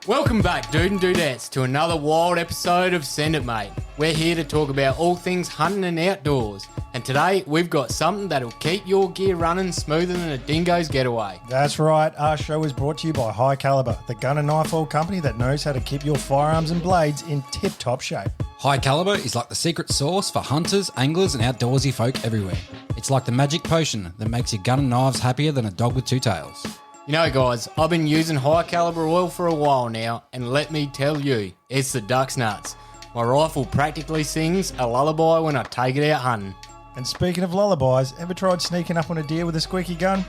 Welcome back, dude and dudettes, to another wild episode of Send It Mate. We're here to talk about all things hunting and outdoors. And today, we've got something that'll keep your gear running smoother than a dingo's getaway. That's right. Our show is brought to you by High Caliber, the gun and knife oil company that knows how to keep your firearms and blades in tip-top shape. High Caliber is like the secret sauce for hunters, anglers, and outdoorsy folk everywhere. It's like the magic potion that makes your gun and knives happier than a dog with two tails. You know, guys, I've been using high caliber oil for a while now, and let me tell you, it's the duck's nuts. My rifle practically sings a lullaby when I take it out hunting. And speaking of lullabies, ever tried sneaking up on a deer with a squeaky gun?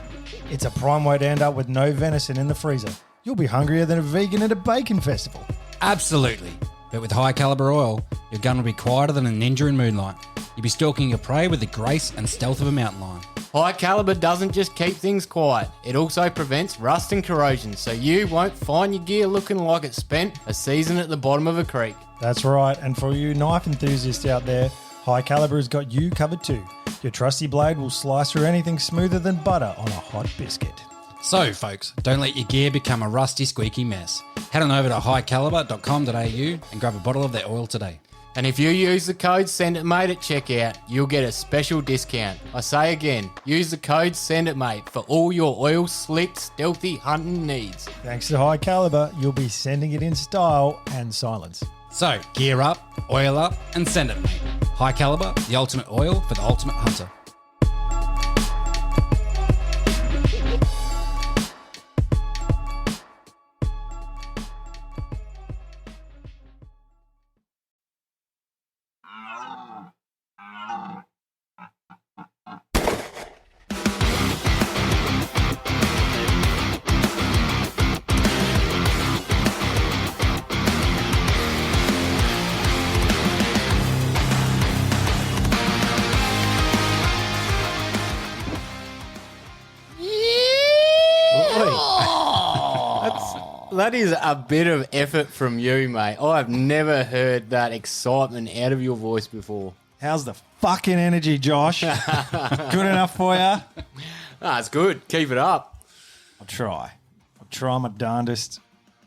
It's a prime way to end up with no venison in the freezer. You'll be hungrier than a vegan at a bacon festival. Absolutely. But with High Caliber oil, your gun will be quieter than a ninja in moonlight. You'll be stalking your prey with the grace and stealth of a mountain lion. High caliber doesn't just keep things quiet, it also prevents rust and corrosion, so you won't find your gear looking like it spent a season at the bottom of a creek. That's right, and for you knife enthusiasts out there, High Caliber has got you covered too. Your trusty blade will slice through anything smoother than butter on a hot biscuit. So, folks, don't let your gear become a rusty, squeaky mess. Head on over to highcaliber.com.au and grab a bottle of their oil today. And if you use the code SENDITMATE at checkout, you'll get a special discount. I say again, use the code SENDITMATE for all your oil slick, stealthy hunting needs. Thanks to High Caliber, you'll be sending it in style and silence. So, gear up, oil up, and send it, mate. High Caliber, the ultimate oil for the ultimate hunter. That is a bit of effort from you, mate. I've never heard that excitement out of your voice before. How's the fucking energy, Josh? Good enough for you? Ah, it's good. Keep it up. I'll try my darndest.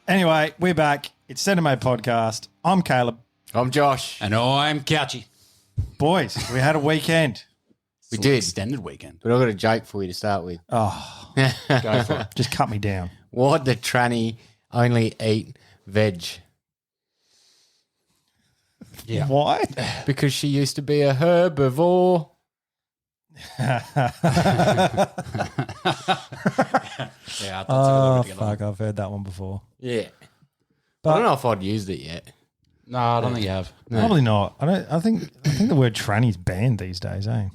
Anyway, we're back. It's Send It Mate Podcast. I'm Caleb. I'm Josh. And I'm Couchy. Boys, we had a weekend. We did. Extended weekend. But I've got a joke for you to start with. Oh, Go for it. just cut me down. Why'd the tranny only eat veg? Yeah. Why? Because she used to be a herbivore. Yeah, I thought Oh, so. fuck. I've heard that one before. Yeah. But I don't know if I'd used it yet. No, I don't think you have. No. Probably not. I think the word tranny's banned these days, eh?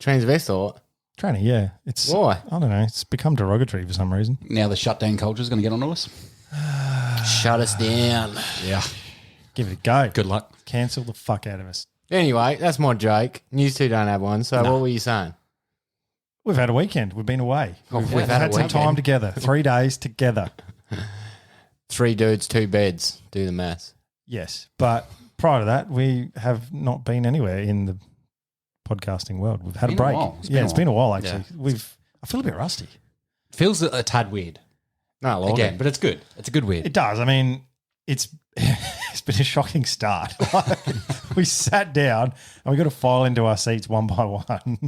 Transvestite? Tranny, yeah. It's Why? I don't know. It's become derogatory for some reason. Now the shutdown culture is going to get onto us. Shut us down. Yeah. Give it a go. Good luck. Cancel the fuck out of us. Anyway, that's my joke. You two don't have one, so what were you saying? We've had a weekend. We've been away. We've had some time together. 3 days together. 3 dudes, 2 beds. Do the maths. Yes. But prior to that, we have not been anywhere in the podcasting world. We've had a Been a break. while. It's been a while actually. I feel a bit rusty. Feels a tad weird. No, like Again, it. but it's good. It's a good weird. It does. I mean, it's been a shocking start. We sat down and we got to file into our seats one by one.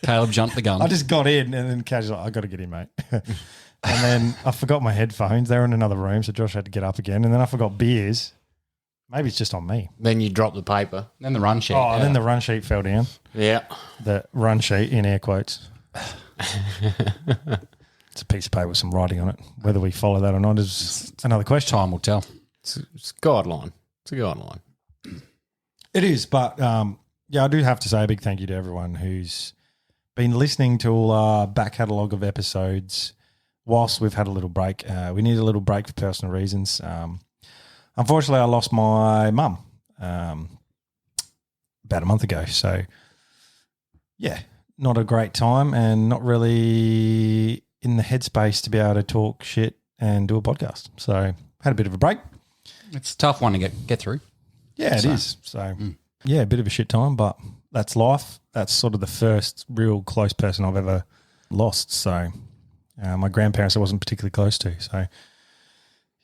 Caleb jumped the gun. I just got in and then Kaz was like, I got to get in, mate. And then I forgot my headphones. They were in another room, so Josh had to get up again. And then I forgot beers. Maybe it's just on me. Then you drop the paper. Then the run sheet. Oh, and then the run sheet fell down. Yeah. The run sheet in air quotes. It's a piece of paper with some writing on it. Whether we follow that or not is another question. Time will tell. It's a guideline. It's a guideline. It is, but I do have to say a big thank you to everyone who's been listening to all our back catalogue of episodes whilst we've had a little break. We needed a little break for personal reasons. Unfortunately, I lost my mum about a month ago. So, yeah, not a great time and not really in the headspace to be able to talk shit and do a podcast. So, had a bit of a break. It's a tough one to get through. Yeah, it is. So, yeah, a bit of a shit time, but that's life. That's sort of the first real close person I've ever lost. So, my grandparents I wasn't particularly close to. So,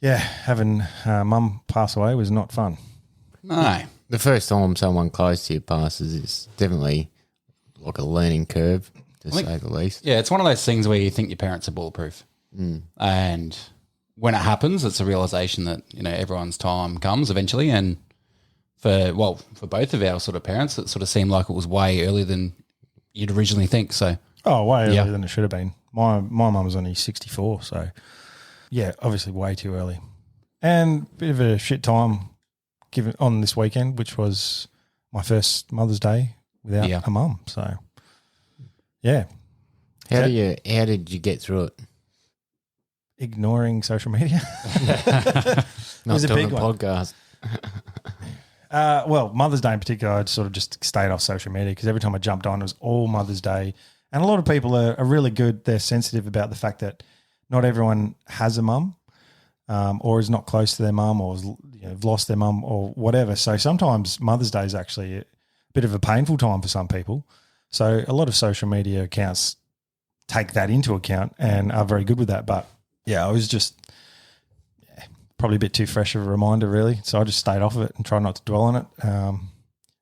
yeah, having mum pass away was not fun. No. The first time someone close to you passes is definitely like a learning curve, to say the least. Yeah, it's one of those things where you think your parents are bulletproof. And when it happens, it's a realization that, everyone's time comes eventually. And for both of our sort of parents, it sort of seemed like it was way earlier than you'd originally think. So, Way earlier than it should have been. My mum was only 64, so yeah, obviously way too early. And a bit of a shit time given on this weekend, which was my first Mother's Day without a mum. So yeah. How did you get through it? Ignoring social media. Not a doing big a one. podcast. Well, Mother's Day in particular, I'd sort of just stayed off social media because every time I jumped on, it was all Mother's Day. And a lot of people are really good. They're sensitive about the fact that not everyone has a mum or is not close to their mum or have lost their mum or whatever. So sometimes Mother's Day is actually a bit of a painful time for some people. So a lot of social media accounts take that into account and are very good with that. But yeah, I was just probably a bit too fresh of a reminder, really. So I just stayed off of it and tried not to dwell on it.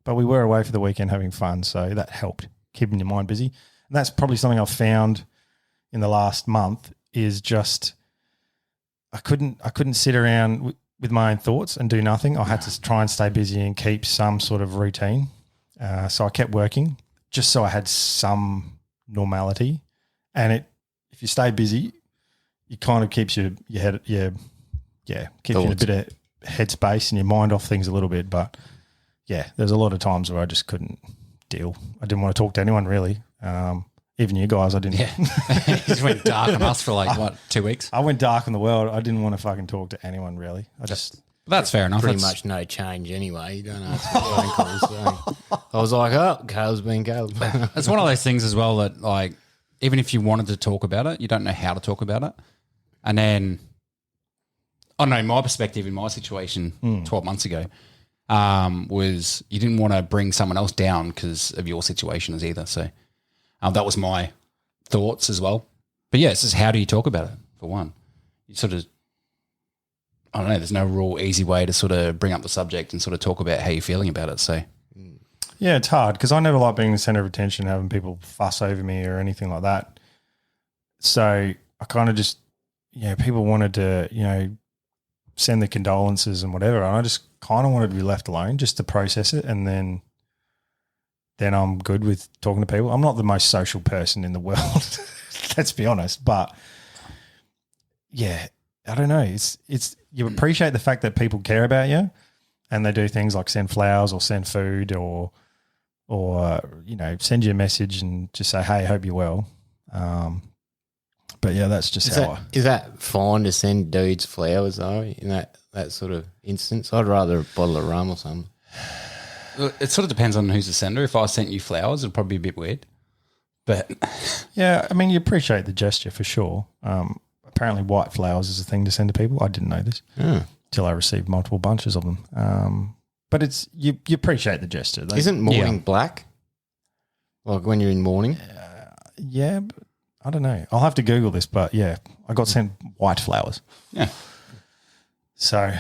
But we were away for the weekend having fun, so that helped, keeping your mind busy. And that's probably something I've found in the last month is just I couldn't sit around with my own thoughts and do nothing. I had to try and stay busy and keep some sort of routine. So I kept working just so I had some normality. And if you stay busy, it kind of keeps your head keeps you in a bit of headspace and your mind off things a little bit. But yeah, there's a lot of times where I just couldn't deal. I didn't want to talk to anyone really. Even you guys, I didn't. Yeah. You just went dark on us for 2 weeks? I went dark on the world. I didn't want to fucking talk to anyone really. That's fair enough. Pretty much no change anyway. You don't ask for phone calls. So I was like, oh, Caleb's been Caleb. It's one of those things as well that even if you wanted to talk about it, you don't know how to talk about it. And then, I don't know, my perspective in my situation 12 months ago was you didn't want to bring someone else down because of your situation as either. So that was my thoughts as well. But yeah, it's just how do you talk about it, for one? You sort of, I don't know, there's no real easy way to sort of bring up the subject and sort of talk about how you're feeling about it. So yeah, it's hard because I never like being the center of attention, having people fuss over me or anything like that. So I kind of just, people wanted to, send the condolences and whatever. And I just kind of wanted to be left alone just to process it. And then I'm good with talking to people. I'm not the most social person in the world, let's be honest. But yeah, I don't know. It's you appreciate the fact that people care about you and they do things like send flowers or send food or send you a message and just say, hey, hope you're well. But yeah, that's just Is that fine to send dudes flowers though in that sort of instance? I'd rather a bottle of rum or something. it sort of depends on who's the sender. If I sent you flowers, it'd probably be a bit weird. But yeah, I mean, you appreciate the gesture for sure. Apparently white flowers is a thing to send to people. I didn't know this until I received multiple bunches of them. But it's you appreciate the gesture. Isn't mourning black? Like when you're in mourning? Yeah, but I don't know. I'll have to Google this, but yeah, I got sent white flowers. yeah. So,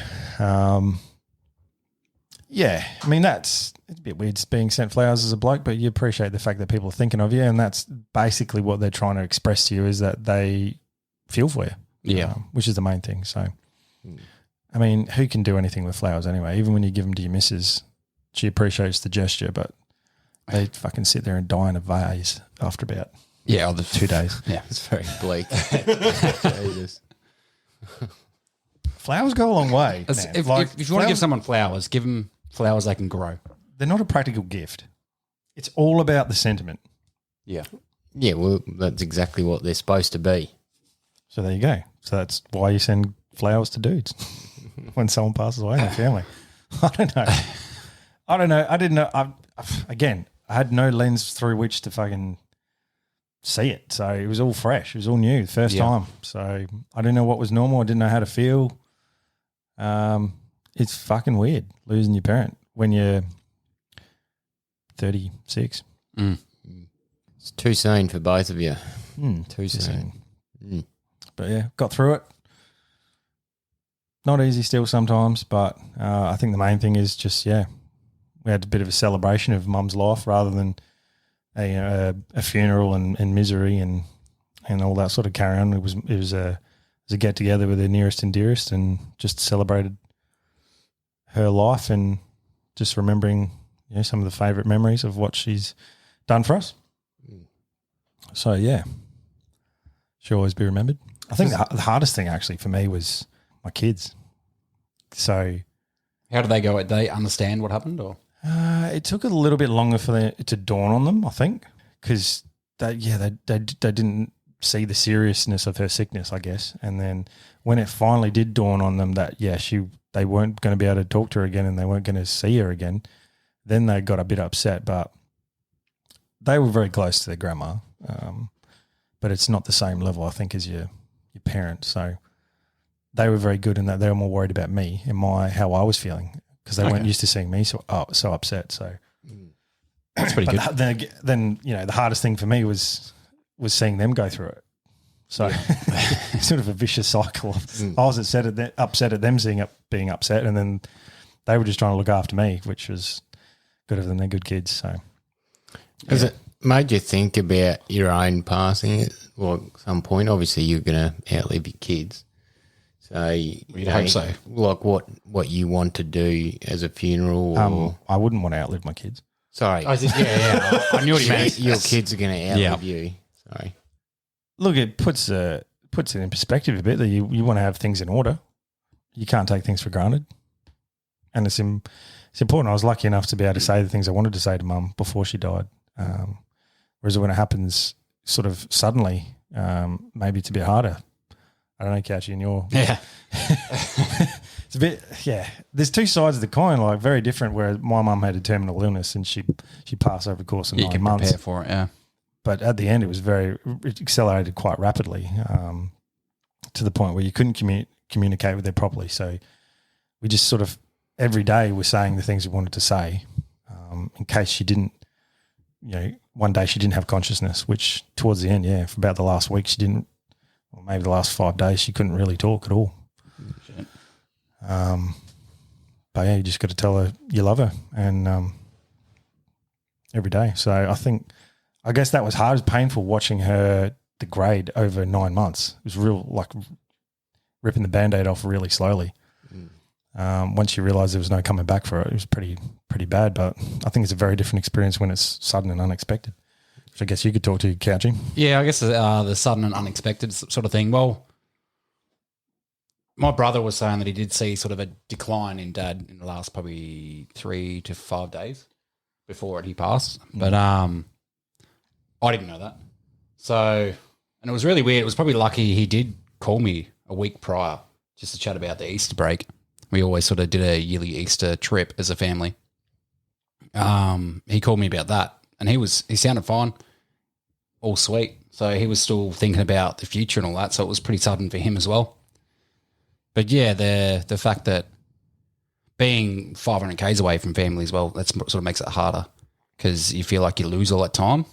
yeah, I mean, it's a bit weird being sent flowers as a bloke, but you appreciate the fact that people are thinking of you, and that's basically what they're trying to express to you is that they feel for you. Yeah. Which is the main thing. So, I mean, who can do anything with flowers anyway? Even when you give them to your missus, she appreciates the gesture, but they fucking sit there and die in a vase after about 2 days. Yeah. It's very bleak. Jesus. Flowers go a long way. If you want to give someone flowers, give them flowers they can grow. They're not a practical gift. It's all about the sentiment. Yeah. Yeah, well, that's exactly what they're supposed to be. So there you go. So that's why you send flowers to dudes when someone passes away in the family. I don't know. I didn't know. I had no lens through which to fucking see it. So it was all fresh. It was all new, first time. So I didn't know what was normal. I didn't know how to feel. It's fucking weird losing your parent when you're 36. It's too soon for both of you. Too soon. But yeah, got through it. not easy still sometimes, but I think the main thing is just, we had a bit of a celebration of mum's life rather than a funeral and misery and all that sort of carry on. It was a get together with her nearest and dearest, and just celebrated her life and just remembering some of the favourite memories of what she's done for us. So she'll always be remembered. I think the hardest thing actually for me was my kids. So how do they go? Did they understand what happened, or? It took a little bit longer for it to dawn on them, I think, because they didn't see the seriousness of her sickness, I guess. And then when it finally did dawn on them that they weren't going to be able to talk to her again and they weren't going to see her again, then they got a bit upset. But they were very close to their grandma, but it's not the same level, I think, as your parents. So they were very good in that they were more worried about me and how I was feeling, because they weren't used to seeing me so upset. So that's pretty good. Then the hardest thing for me was seeing them go through it. So sort of a vicious cycle. I was upset at them being upset, and then they were just trying to look after me, which was good of them. They're good kids. So has it made you think about your own passing at some point? Obviously, you're going to outlive your kids. So you'd hope so. Like what you want to do as a funeral? Or I wouldn't want to outlive my kids. Sorry. I knew what you meant. Your kids are going to outlive you. Sorry. Look, it puts it in perspective a bit that you want to have things in order. You can't take things for granted. And it's important. I was lucky enough to be able to say the things I wanted to say to Mum before she died. Whereas when it happens sort of suddenly, maybe it's a bit harder. I don't know, Couchy, and you're... Yeah. It's a bit, There's two sides of the coin, like very different, where my mum had a terminal illness and she passed over the course of 9 months. You can prepare for it, yeah. But at the end, it accelerated quite rapidly to the point where you couldn't communicate with her properly. So we just sort of every day were saying the things we wanted to say in case she didn't, one day she didn't have consciousness, which towards the end, for about the last week she didn't, or maybe the last 5 days she couldn't really talk at all. But you just got to tell her you love her and every day. So I guess that was hard. It was painful watching her degrade over 9 months. It was real, like ripping the Band-Aid off really slowly. Once you realise there was no coming back for it, it was pretty bad. But I think it's a very different experience when it's sudden and unexpected. Which I guess you could talk to, Couchy. Yeah, I guess the sudden and unexpected sort of thing. Well, my brother was saying that he did see sort of a decline in Dad in the last probably 3 to 5 days before he passed. But I didn't know that. So, and it was really weird. It was probably lucky he did call me a week prior just to chat about the Easter break. We always sort of did a yearly Easter trip as a family. He called me about that, and he sounded fine, all sweet. So he was still thinking about the future and all that. So it was pretty sudden for him as well. But yeah, the fact that being 500 k's away from family as well, that sort of makes it harder because you feel like you lose all that time.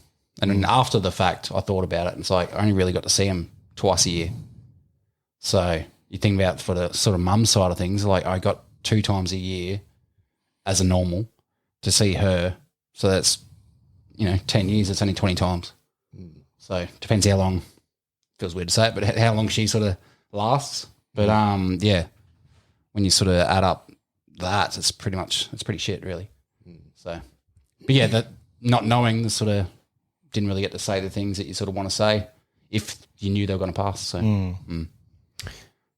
And then after the fact, I thought about it, and it's like I only really got to see him twice a year. So you think about for the sort of mum side of things, like I got 2 times a year as a normal to see her. So that's, 10 years, it's only 20 times. So depends how long, feels weird to say it, but how long she sort of lasts. But when you sort of add up that, it's pretty shit really. So, but yeah, that not knowing the sort of didn't really get to say the things that you sort of want to say if you knew they were going to pass. So,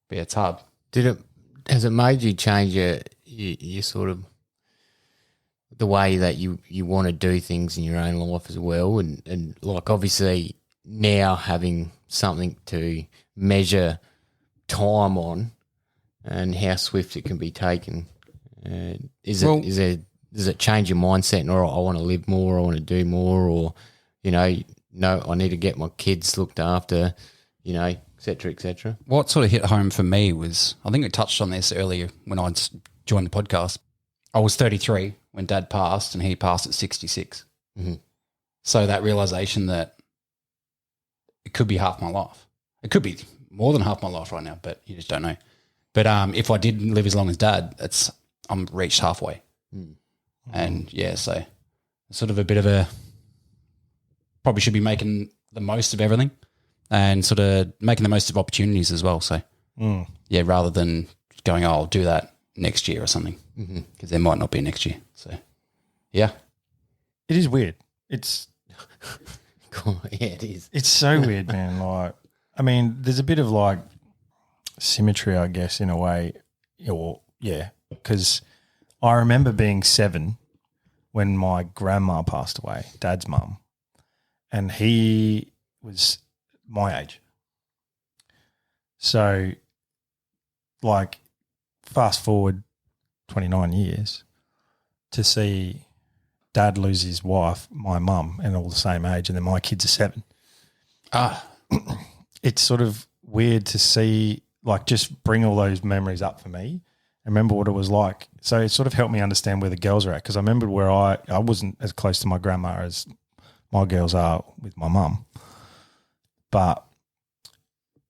but yeah, it's hard. Has it made you change your sort of the way that you want to do things in your own life as well? And like obviously now having something to measure time on and how swift it can be taken. Does it change your mindset and, all right, I want to live more, I want to do more, or, no, I need to get my kids looked after, et cetera, et cetera? What sort of hit home for me was, I think we touched on this earlier when I joined the podcast. I was 33 when Dad passed and he passed at 66. Mm-hmm. So that realisation that it could be half my life. It could be more than half my life right now, but you just don't know. But if I did live as long as Dad, I'm reached halfway. And so sort of a bit of a probably should be making the most of everything and sort of making the most of opportunities as well. So rather than going, I'll do that next year or something, because there might not be next year. So yeah, it is weird. It's it is. It's so weird, man. Like, I mean, there's a bit of like symmetry, I guess, in a way. Because I remember being 7 when my grandma passed away, Dad's mum, and he was my age. So, like, fast forward 29 years to see Dad lose his wife, my mum, and all the same age, and then my kids are 7. It's sort of weird to see, like, just bring all those memories up for me and remember what it was like. So it sort of helped me understand where the girls are at, because I remembered where I wasn't as close to my grandma as my girls are with my mum. But,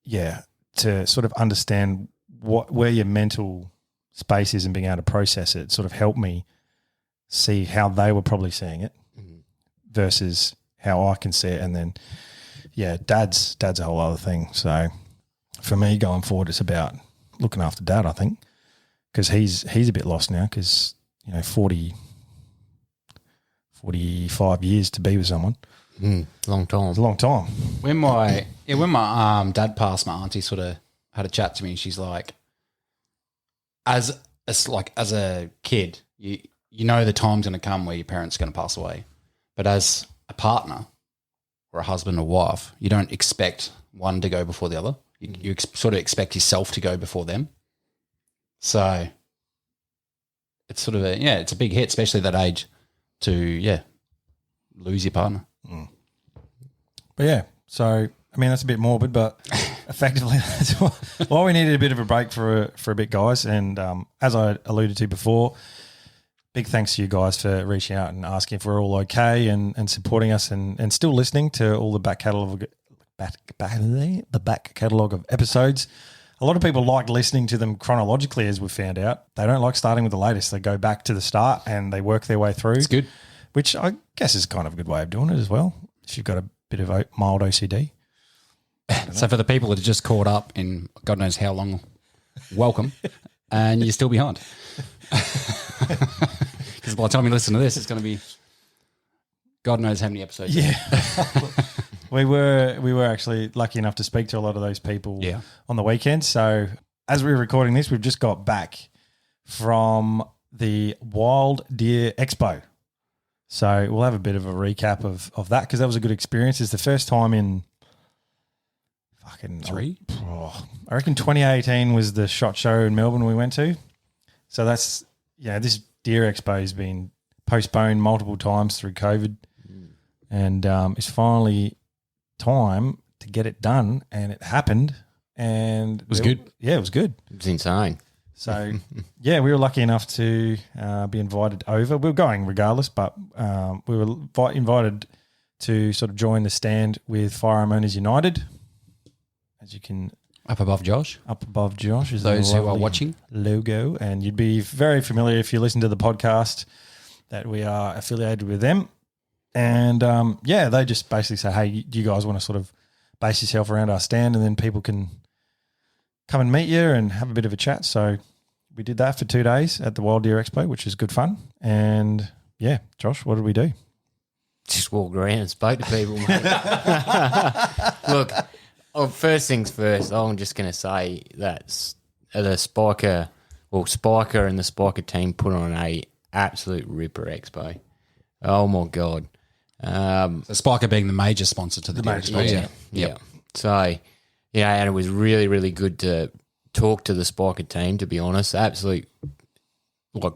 yeah, to sort of understand where your mental space is and being able to process it sort of helped me see how they were probably seeing it versus how I can see it. And then, Dad's a whole other thing. So for me going forward, it's about looking after Dad, I think, because he's a bit lost now because, 45 years to be with someone. Long time. It's a long time. When my dad passed, my auntie sort of had a chat to me, and she's like, as a kid, you know the time's going to come where your parents are going to pass away. But as a partner or a husband or wife, you don't expect one to go before the other. You sort of expect yourself to go before them. So it's sort of it's a big hit, especially at that age, to, lose your partner. But, so, I mean, that's a bit morbid, but effectively that's why we needed a bit of a break for a bit, guys. And as I alluded to before, big thanks to you guys for reaching out and asking if we're all okay and supporting us and still listening to all the back catalogue of episodes. A lot of people like listening to them chronologically, as we found out. They don't like starting with the latest. They go back to the start and they work their way through. It's good. Which I guess is kind of a good way of doing it as well, if you've got a bit of mild OCD. So for the people that are just caught up in God knows how long, welcome, and you're still behind. Because by the time you listen to this, it's going to be God knows how many episodes. Yeah. We were actually lucky enough to speak to a lot of those people on the weekend. So as we're recording this, we've just got back from the Wild Deer Expo. So we'll have a bit of a recap of that, because that was a good experience. It's the first time in fucking 3. I reckon 2018 was the SHOT Show in Melbourne we went to. So that's this Deer Expo has been postponed multiple times through COVID, and it's finally time to get it done, and it happened, and it was good. Yeah, it was good. It was insane. So, we were lucky enough to be invited over. We were going regardless, but we were invited to sort of join the stand with Firearm Owners United. As you can... Up above Josh is those the who are watching logo. And you'd be very familiar if you listen to the podcast that we are affiliated with them. And, they just basically say, hey, do you guys want to sort of base yourself around our stand, and then people can come and meet you and have a bit of a chat. So we did that for 2 days at the Wild Deer Expo, which is good fun. And, Josh, what did we do? Just walked around and spoke to people, mate. Look, first things first, I'm just going to say that the Spika and the Spika team put on a absolute ripper expo. Oh, my God. So Spika being the major sponsor to the Deer Expo. Yeah. So... and it was really, really good to talk to the Spika team, to be honest. Absolute,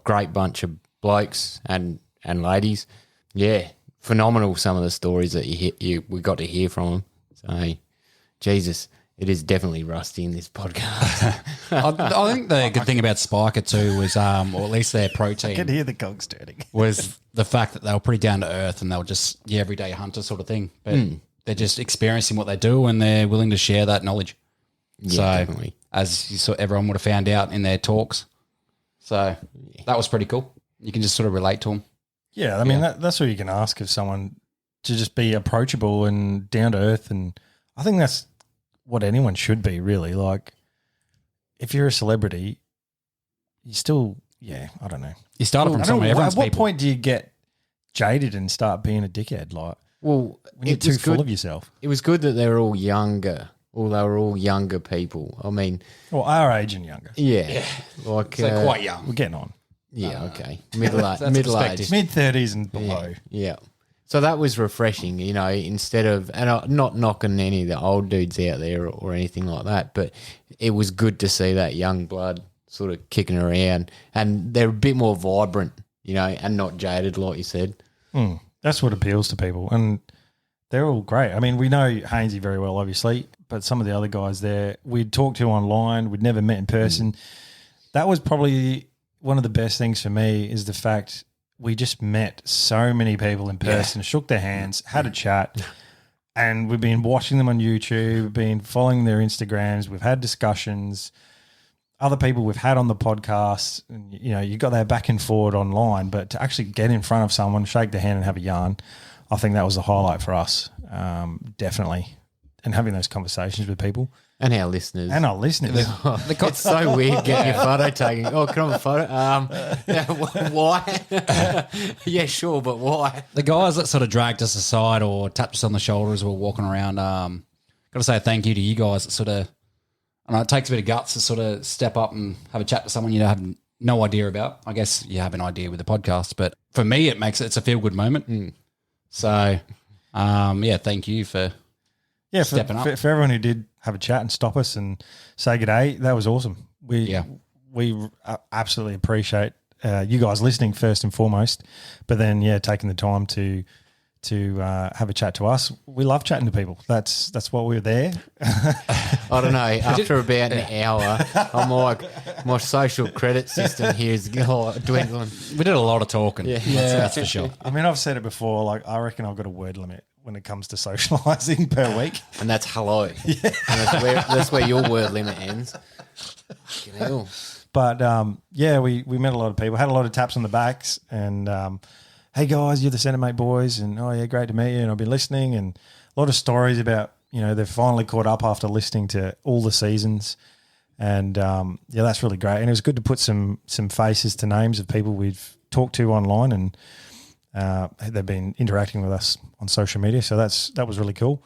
great bunch of blokes and ladies. Yeah, phenomenal some of the stories that we got to hear from them. So, Jesus, it is definitely rusty in this podcast. I think the good thing about Spika too was, or at least their protein. I can hear the cogs turning. Was the fact that they were pretty down to earth and they were just everyday hunter sort of thing. But they're just experiencing what they do, and they're willing to share that knowledge. Yeah, definitely. as everyone would have found out in their talks. So that was pretty cool. You can just sort of relate to them. Yeah, I mean, that's what you can ask of someone, to just be approachable and down to earth. And I think that's what anyone should be, really. Like, if you're a celebrity, you still, I don't know. You started from somewhere. At what point do you get jaded and start being a dickhead? Like, well, when you're too full of yourself. It was good that they were all younger. They were all younger people. I mean, well, our age and younger. Yeah. Like, so quite young. We're getting on. Yeah, okay. Middle age. Mid-30s and below. Yeah. So that was refreshing, instead of, and I'm not knocking any of the old dudes out there or anything like that, but it was good to see that young blood sort of kicking around, and they're a bit more vibrant, and not jaded, like you said. That's what appeals to people, and they're all great. I mean, we know Hainsey very well, obviously, but some of the other guys there we'd talked to online, we'd never met in person. That was probably one of the best things for me, is the fact we just met so many people in person, shook their hands, had a chat, and we've been watching them on YouTube, been following their Instagrams, we've had discussions, other people we've had on the podcast, and, you got that back and forward online, but to actually get in front of someone, shake their hand and have a yarn, I think that was the highlight for us, definitely, and having those conversations with people. And our listeners. It's so weird getting your photo taken. Oh, can I have a photo? Why? Yeah, sure, but why? The guys that sort of dragged us aside or tapped us on the shoulder as we were walking around, got to say thank you to you guys that sort of, I know it takes a bit of guts to sort of step up and have a chat with someone you have no idea about. I guess you have an idea with the podcast, but for me, it's a feel-good moment. So, thank you for stepping up. For everyone who did have a chat and stop us and say good day, that was awesome. We absolutely appreciate you guys listening first and foremost, but then taking the time to have a chat to us. We love chatting to people. That's why we're there. I don't know. After about an hour, I'm like, my social credit system here is dwindling. We did a lot of talking. Yeah, that's for sure. I mean, I've said it before. Like, I reckon I've got a word limit when it comes to socialising per week. And that's hello. Yeah. And that's where your word limit ends. Fucking hell. But, we met a lot of people, had a lot of taps on the backs, and hey, guys, you're the Centre Mate boys, and, oh, yeah, great to meet you, and I've been listening, and a lot of stories about, they've finally caught up after listening to all the seasons, and, that's really great. And it was good to put some faces to names of people we've talked to online, and they've been interacting with us on social media, so that was really cool.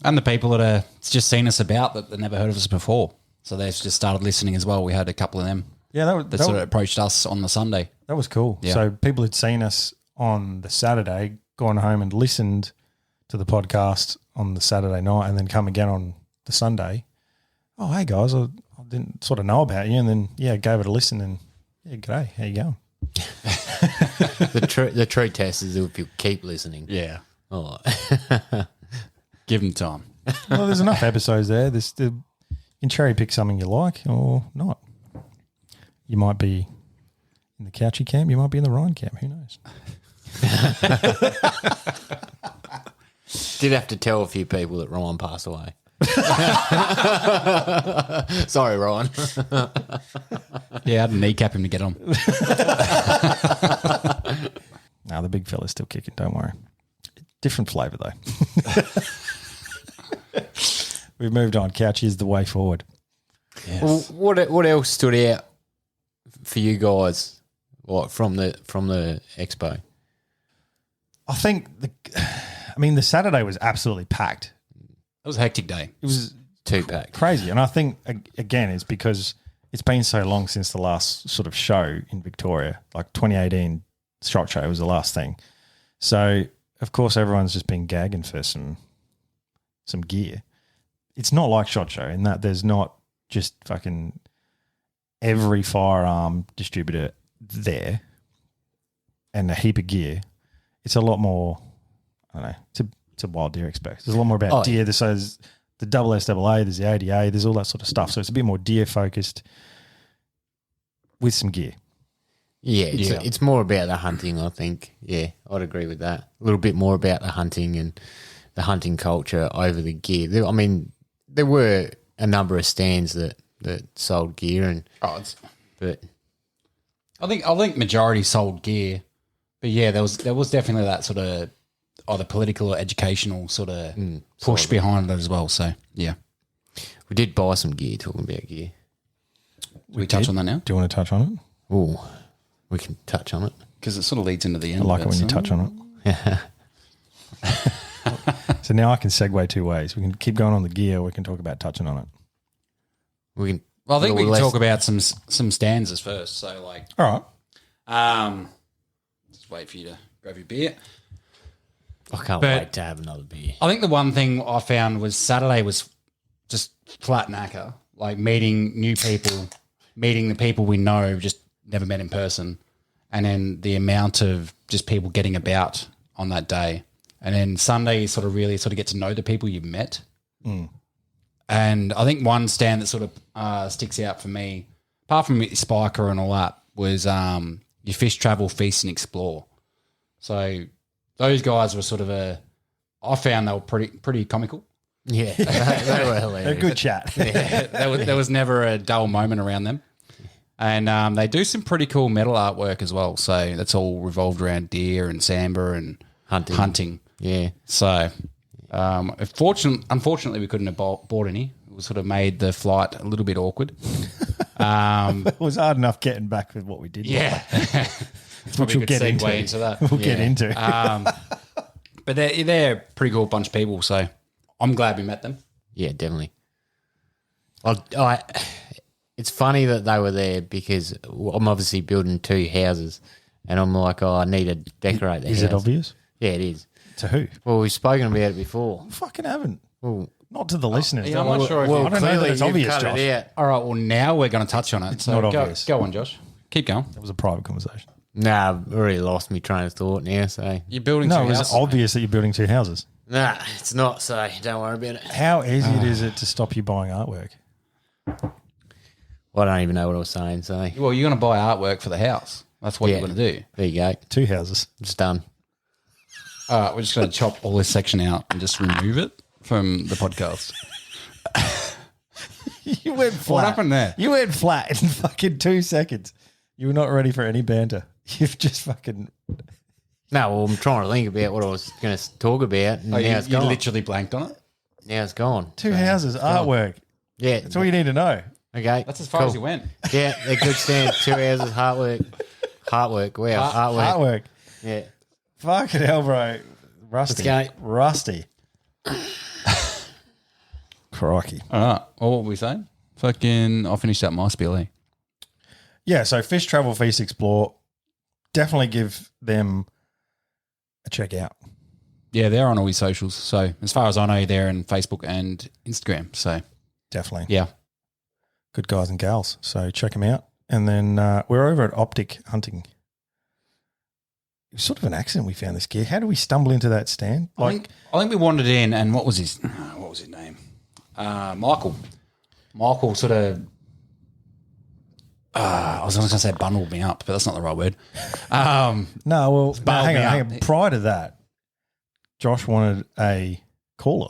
And the people that are just seen us about that never heard of us before, so they've just started listening as well. We had a couple of them that sort of approached us on the Sunday. That was cool. Yeah. So people had seen us on the Saturday, gone home and listened to the podcast on the Saturday night, and then come again on the Sunday. Oh, hey, guys, I didn't sort of know about you, and then, gave it a listen, and, g'day, how you going? The true test is if you keep listening. Yeah. Oh. Give them time. Well, there's enough episodes there. You can cherry pick something you like or not. You might be in the Couchy camp. You might be in the Ryan camp. Who knows? Did have to tell a few people that Ryan passed away. Sorry, Ryan. I had to kneecap him to get on. No, the big fella's still kicking. Don't worry. Different flavour though. We've moved on. Couch is the way forward. Yes. Well, what else stood out for you guys, from the expo? I think the Saturday was absolutely packed. It was a hectic day. It was too packed, crazy, and I think again it's because it's been so long since the last sort of show in Victoria. Like 2018 SHOT Show was the last thing, so of course everyone's just been gagging for some gear. It's not like SHOT Show in that there's not just fucking every firearm distributor there and a heap of gear. It's a lot more, I don't know, it's a Wild Deer Expo. There's a lot more about deer. There's the SSAA, there's the ADA, there's all that sort of stuff. So it's a bit more deer focused with some gear. Yeah, it's more about the hunting, I think. Yeah, I'd agree with that. A little bit more about the hunting and the hunting culture over the gear. I mean, there were a number of stands that that sold gear and but I think majority sold gear, but yeah, there was definitely that sort of either political or educational sort of push behind it as well. So yeah, we did buy some gear. Talking about gear, we touch on that now Do you want to touch on it? oh, we can touch on it. because it sort of leads into the end. I like of it when you touch on it. So now I can segue two ways. We can keep going on the gear, or we can talk about touching on it. We can. Well, I think we can let's- talk about some stanzas first. So like, All right. just wait for you to grab your beer. I can't But- wait to have another beer. I think the one thing I found was Saturday was just flat knacker, like meeting new people, meeting the people we know, just never met in person, and then the amount of just people getting about on that day. And then Sunday, you sort of really sort of get to know the people you've met. And I think one stand that sort of sticks out for me, apart from Spika and all that, was your fish, travel, feast, and explore. So those guys were sort of I found they were pretty comical. Yeah, they were A hilarious. good chat. There was never a dull moment around them. And they do some pretty cool metal artwork as well. So that's all revolved around deer and sambar and hunting. Yeah, So unfortunately, we couldn't have bought any. It sort of made the flight a little bit awkward. It was hard enough getting back with what we did. Yeah. It's probably we'll a good get segue into. into that. We'll get into. But they're a pretty cool bunch of people. So I'm glad we met them. yeah, definitely. It's funny that they were there because I'm obviously building 2 houses, and I'm like, I need to decorate the house. Is it obvious? Yeah, it is. To who? Well, we've spoken about it before. Fucking haven't. Well, Not to the listeners. yeah, I'm not sure if well I don't know that clearly it's you've obvious, cut Josh. it out. All right, well, now we're going to touch on it. So not go, obvious. Go on, Josh. Keep going. It was a private conversation. Nah, I've already lost my train of thought now, so. You're building No, two it was houses, obvious that you're building 2 houses. Nah, it's not, so don't worry about it. How easy is it to stop you buying artwork? Well, I don't even know what I was saying, so mate. Well, you're going to buy artwork for the house. That's what Yeah. you're going to do. there you go. 2 houses. It's done. All right, we're just going to chop all this section out and just remove it from the podcast. You went flat. What happened there? You went flat in fucking 2 seconds. You were not ready for any banter. You've just fucking... No, well, I'm trying to think about what I was going to talk about, and Oh, now you, it's you gone. literally blanked on it? Now it's gone. 2 houses, artwork. Yeah. That's all you need to know. Okay. That's as far as you went. Yeah, they're good stand. 2 houses, heartwork. Heartwork. Wow, heartwork. Artwork. Yeah. Fucking hell, bro. Rusty. Let's go. Rusty. Crikey. All right. Well, what were we saying? Fucking, I'll finish up my spiel, eh? Yeah, so Fish, Travel, Feast, Explore. Definitely give them a check out. Yeah, they're on all your socials. So as far as I know, they're on Facebook and Instagram. So Definitely. yeah. Good guys and gals. So check them out. And then we're over at Optic Hunting. It was sort of an accident we found this gear. How did we stumble into that stand? I think we wandered in, and what was his name? Michael. Michael sort of. I was going to say bundled me up, but that's not the right word. No, well, bailed hang me on. out. Prior to that, Josh wanted a caller.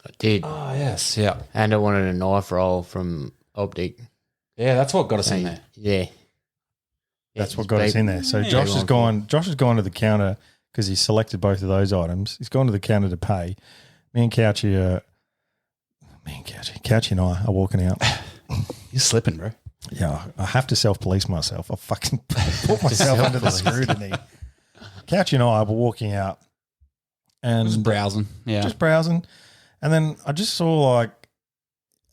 I did. Oh yes, yeah, And I wanted a knife roll from Optic. yeah. That's what got us in there. Yeah. That's what got us in there. So Josh has gone to the counter because he's selected both of those items. He's gone to the counter to pay. Couchy and I are walking out. You're slipping, bro. Yeah, I have to self-police myself. I fucking put myself under the scrutiny. Couchy and I were walking out and Just browsing. Yeah, just browsing. And then I just saw like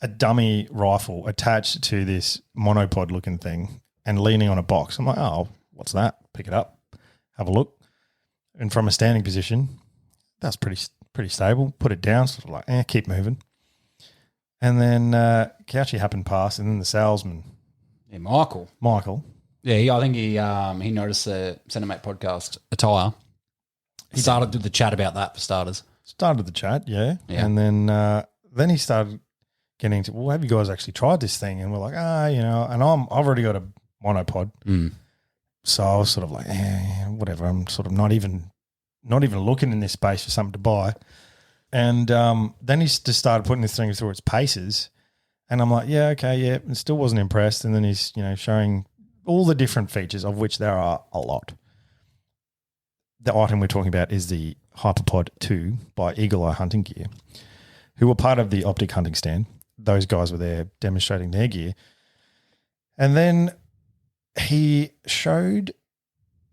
a dummy rifle attached to this monopod looking thing and leaning on a box. I'm like, oh, what's that? Pick it up, have a look. And from a standing position, that's pretty stable. Put it down, sort of like, keep moving. And then Couchy happened past, and then the salesman, yeah. Michael. Michael, I think he noticed the Centermate podcast attire. He started with the chat about that for starters. started the chat, yeah. Yeah. And then he started getting to, well, have you guys actually tried this thing? And we're like, and I've already got a monopod. Mm. So I was sort of like, whatever. I'm sort of not even looking in this space for something to buy. And then he just started putting this thing through its paces, And I'm like, yeah, okay, yeah, and still wasn't impressed. And then he's, showing all the different features, of which there are a lot. The item we're talking about is the Hyperpod II by Eagle Eye Hunting Gear, who were part of the Optic Hunting Stand. Those guys were there demonstrating their gear. And then he showed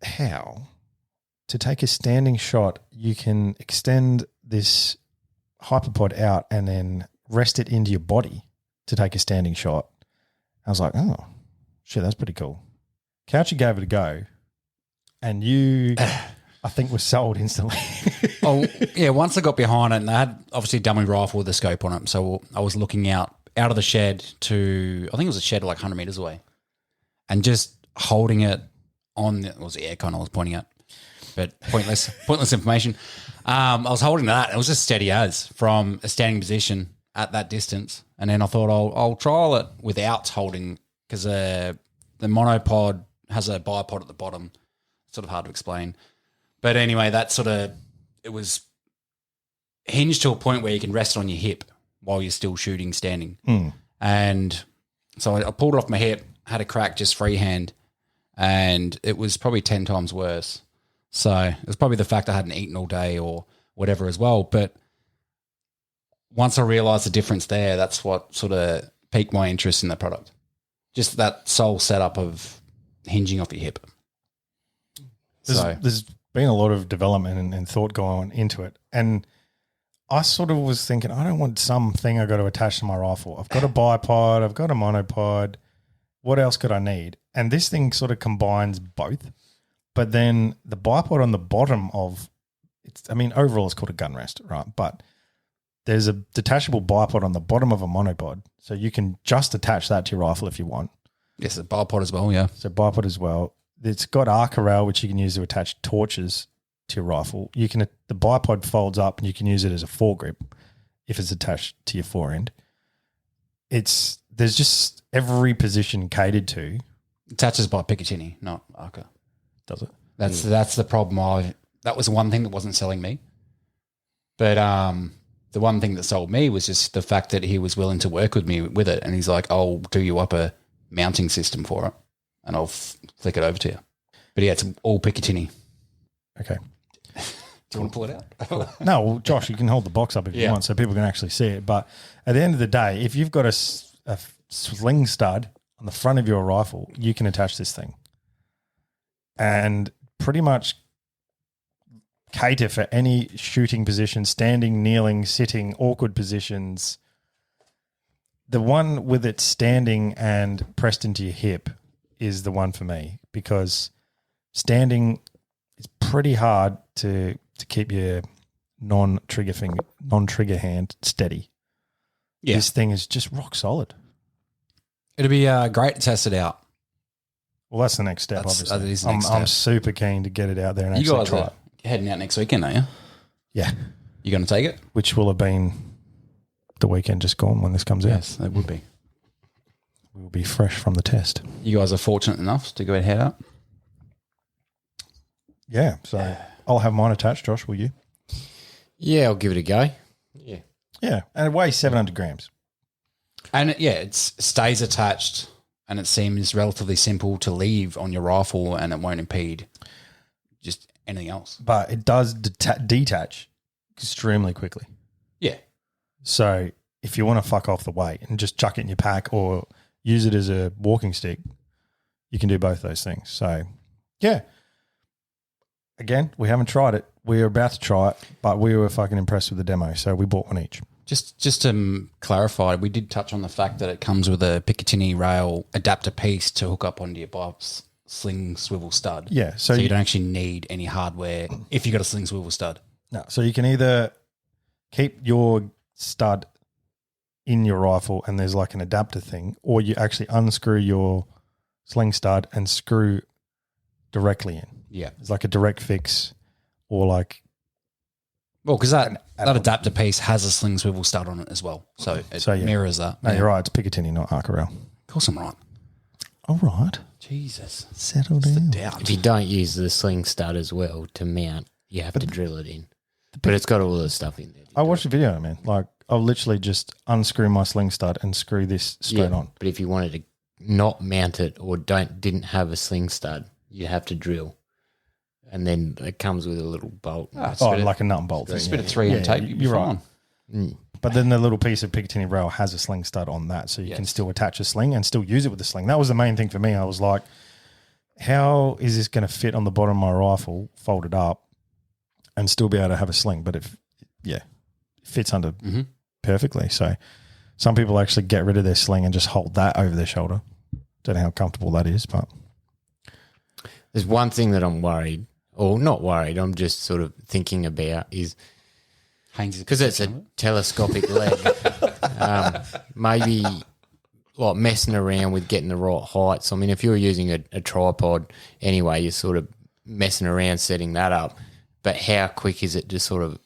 how to take a standing shot. You can extend this Hyperpod out and then rest it into your body to take a standing shot. I was like, oh, shit, that's pretty cool. Couchy gave it a go, and you, I think, was sold instantly. Oh, yeah, once I got behind it, and they had obviously a dummy rifle with a scope on it, so I was looking out of the shed to, I think it was a shed like 100 metres away, and just holding it on, it was the aircon I was pointing at, but pointless information. I was holding that, and it was just steady as from a standing position at that distance. And then I thought I'll trial it without holding, because the monopod has a bipod at the bottom. Sort of hard to explain. But anyway, it was hinged to a point where you can rest on your hip while you're still shooting standing. And so I pulled it off my hip, had a crack just freehand, and it was probably 10 times worse. So it was probably the fact I hadn't eaten all day or whatever as well. But once I realised the difference there, that's what sort of piqued my interest in the product. Just that sole setup of hinging off your hip. There's been a lot of development and thought going into it. And I sort of was thinking, I don't want something I got to attach to my rifle. I've got a bipod, I've got a monopod. What else could I need? And this thing sort of combines both. But then the bipod on the bottom of it's, overall it's called a gun rest, right? But there's a detachable bipod on the bottom of a monopod. So you can just attach that to your rifle if you want. Yes, a bipod as well, yeah. So bipod as well. It's got R-Corral, which you can use to attach torches to your rifle. The bipod folds up and you can use it as a foregrip if it's attached to your forend. There's just every position catered to. Attaches by Picatinny, not Arca. Does it? That's the problem. That was one thing that wasn't selling me. But the one thing that sold me was just the fact that he was willing to work with me with it. And he's like, I'll do you up a mounting system for it and I'll flick it over to you. But yeah, it's all Picatinny. Okay. Do you want to pull it out? No, well, Josh, you can hold the box up if you want so people can actually see it. But at the end of the day, if you've got a sling stud on the front of your rifle, you can attach this thing and pretty much cater for any shooting position, standing, kneeling, sitting, awkward positions. The one with it standing and pressed into your hip is the one for me, because standing is pretty hard to keep your non-trigger hand steady. Yeah. This thing is just rock solid. It'd be great to test it out. Well, that's the next step, obviously. That is the next I'm step. super keen to get it out there and you actually guys try are it. Heading out next weekend, are you? Yeah. You going to take it? Which will have been the weekend just gone when this comes out. Yes, it would be. We will be fresh from the test. You guys are fortunate enough to go and head out? Yeah, so I'll have mine attached. Josh, will you? Yeah, I'll give it a go. Yeah. Yeah, and it weighs 700 grams. And it stays attached, and it seems relatively simple to leave on your rifle, and it won't impede just anything else. But it does detach extremely quickly. Yeah. So if you want to fuck off the weight and just chuck it in your pack or use it as a walking stick, you can do both those things. So, yeah. Again, we haven't tried it. We're about to try it, but we were fucking impressed with the demo, so we bought one each. Just to clarify, we did touch on the fact that it comes with a Picatinny rail adapter piece to hook up onto your sling swivel stud. Yeah. So you don't actually need any hardware if you got a sling swivel stud. No. So you can either keep your stud in your rifle and there's like an adapter thing, or you actually unscrew your sling stud and screw directly in. Yeah. It's like a direct fix or like... Well, because that adapter piece has a sling swivel stud on it as well. So it mirrors that. No, you're right. It's Picatinny, not Arc-A-Rail. Of course I'm right. All right. Jesus. Settle down. If you don't use the sling stud as well to mount, you have to drill it in. But it's got all the stuff in there. I watched the video, man. Like, I'll literally just unscrew my sling stud and screw this straight on. But if you wanted to not mount it or didn't have a sling stud, you have to drill. And then it comes with a little bolt. Like a nut and bolt thing. Just a bit of 3M tape, you'll be fine. Right. But then the little piece of Picatinny rail has a sling stud on that, so you can still attach a sling and still use it with the sling. That was the main thing for me. I was like, how is this going to fit on the bottom of my rifle, folded up, and still be able to have a sling? But it fits under perfectly. So some people actually get rid of their sling and just hold that over their shoulder. Don't know how comfortable that is, but there's one thing that I'm worried, or not worried, I'm just sort of thinking about is because it's a telescopic leg, maybe like messing around with getting the right heights. I mean, if you're using a tripod anyway, you're sort of messing around setting that up. But how quick is it to sort of,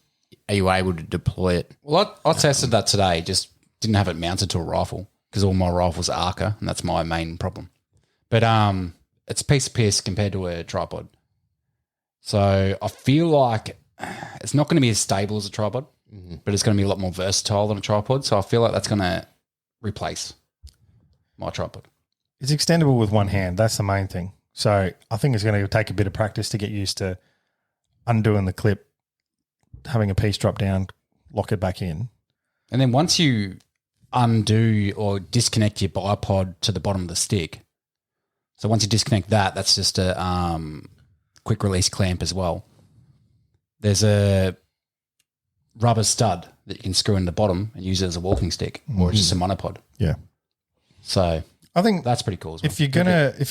are you able to deploy it? Well, I tested that today, just didn't have it mounted to a rifle because all my rifles are Arca, and that's my main problem. But it's a piece of piss compared to a tripod. So I feel like it's not going to be as stable as a tripod, but it's going to be a lot more versatile than a tripod. So I feel like that's going to replace my tripod. it's extendable with one hand. That's the main thing. So I think it's going to take a bit of practice to get used to undoing the clip, having a piece drop down, lock it back in. And then once you undo or disconnect your bipod to the bottom of the stick, so once you disconnect that, that's just a quick release clamp as well. There's a rubber stud that you can screw in the bottom and use it as a walking stick, or just a monopod. Yeah. So I think that's pretty cool as well. if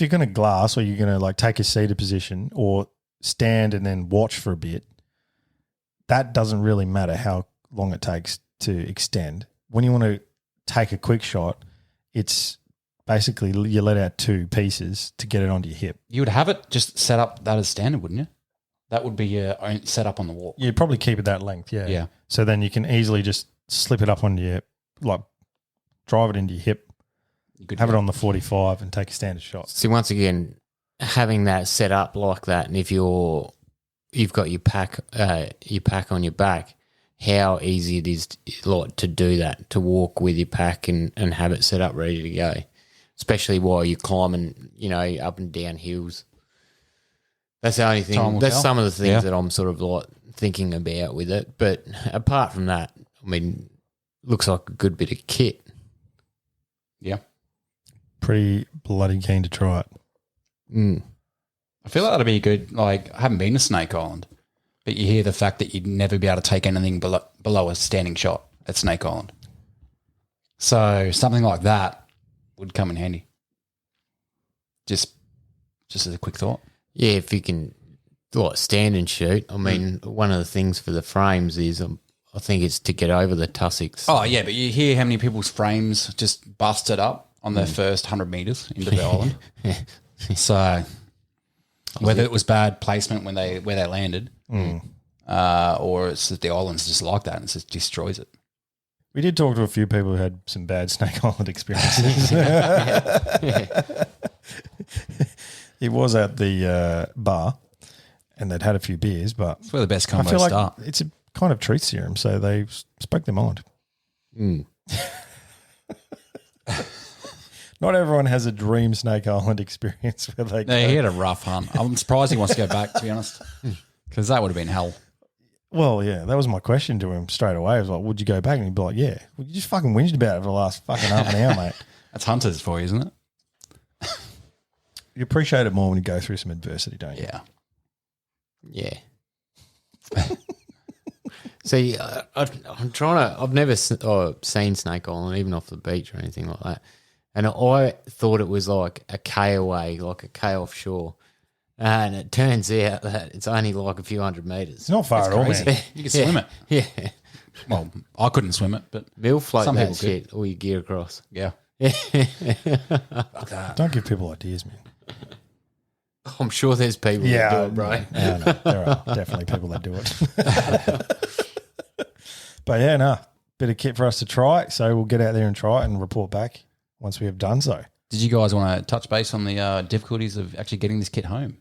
you're gonna glass, or you're gonna like take a seated position or stand and then watch for a bit, that doesn't really matter how long it takes to extend. When you want to take a quick shot, it's basically you let out two pieces to get it onto your hip. You would have it just set up that as standard, wouldn't you? That would be your own setup on the wall. You'd probably keep it that length, yeah. Yeah. So then you can easily just slip it up onto your, like, drive it into your hip, You could have it on the 45 and take a standard shot. See, once again, having that set up like that, and if you've got your pack on your back, how easy it is to do that, to walk with your pack and have it set up ready to go, especially while you're climbing, up and down hills. That's the only thing. That's some of the things that I'm sort of like thinking about with it. But apart from that, I mean, looks like a good bit of kit. Yeah. Pretty bloody keen to try it. I feel like that'd be good. Like, I haven't been to Snake Island, but you hear the fact that you'd never be able to take anything below a standing shot at Snake Island. So something like that would come in handy. Just as a quick thought. Yeah, if you can stand and shoot. I mean, one of the things for the frames is I think it's to get over the tussocks. Oh, yeah, but you hear how many people's frames just busted up on their first 100 metres into the island. So whether it was bad placement where they landed or it's that the island's just like that and it just destroys it. We did talk to a few people who had some bad Snake Island experiences. It was at the bar and they'd had a few beers, but It's where the best I combos feel like start. it's a kind of truth serum, so they spoke their mind. Not everyone has a dream Snake Island experience where they No, he had a rough hunt. I'm surprised he wants to go back, to be honest, because that would have been hell. Well, yeah, that was my question to him straight away. I was like, would you go back? And he'd be like, yeah. Well, you just fucking whinged about it for the last fucking half an hour, mate. That's hunters for you, isn't it? You appreciate it more when you go through some adversity, don't you? Yeah. Yeah. See, I'm trying to. I've never seen Snake Island, even off the beach or anything like that. And I thought it was like a K away, like a K offshore. And it turns out that it's only like a few hundred metres. It's not far at all, man. You can swim it. Yeah. Well, I couldn't swim it, but They'll float some that people shit, all your gear across. yeah. Don't give people ideas, man. I'm sure there's people that do it, bro. No, there are definitely people that do it. But yeah, no, bit of kit for us to try. So we'll get out there and try it and report back once we have done so. Did you guys want to touch base on the difficulties of actually getting this kit home?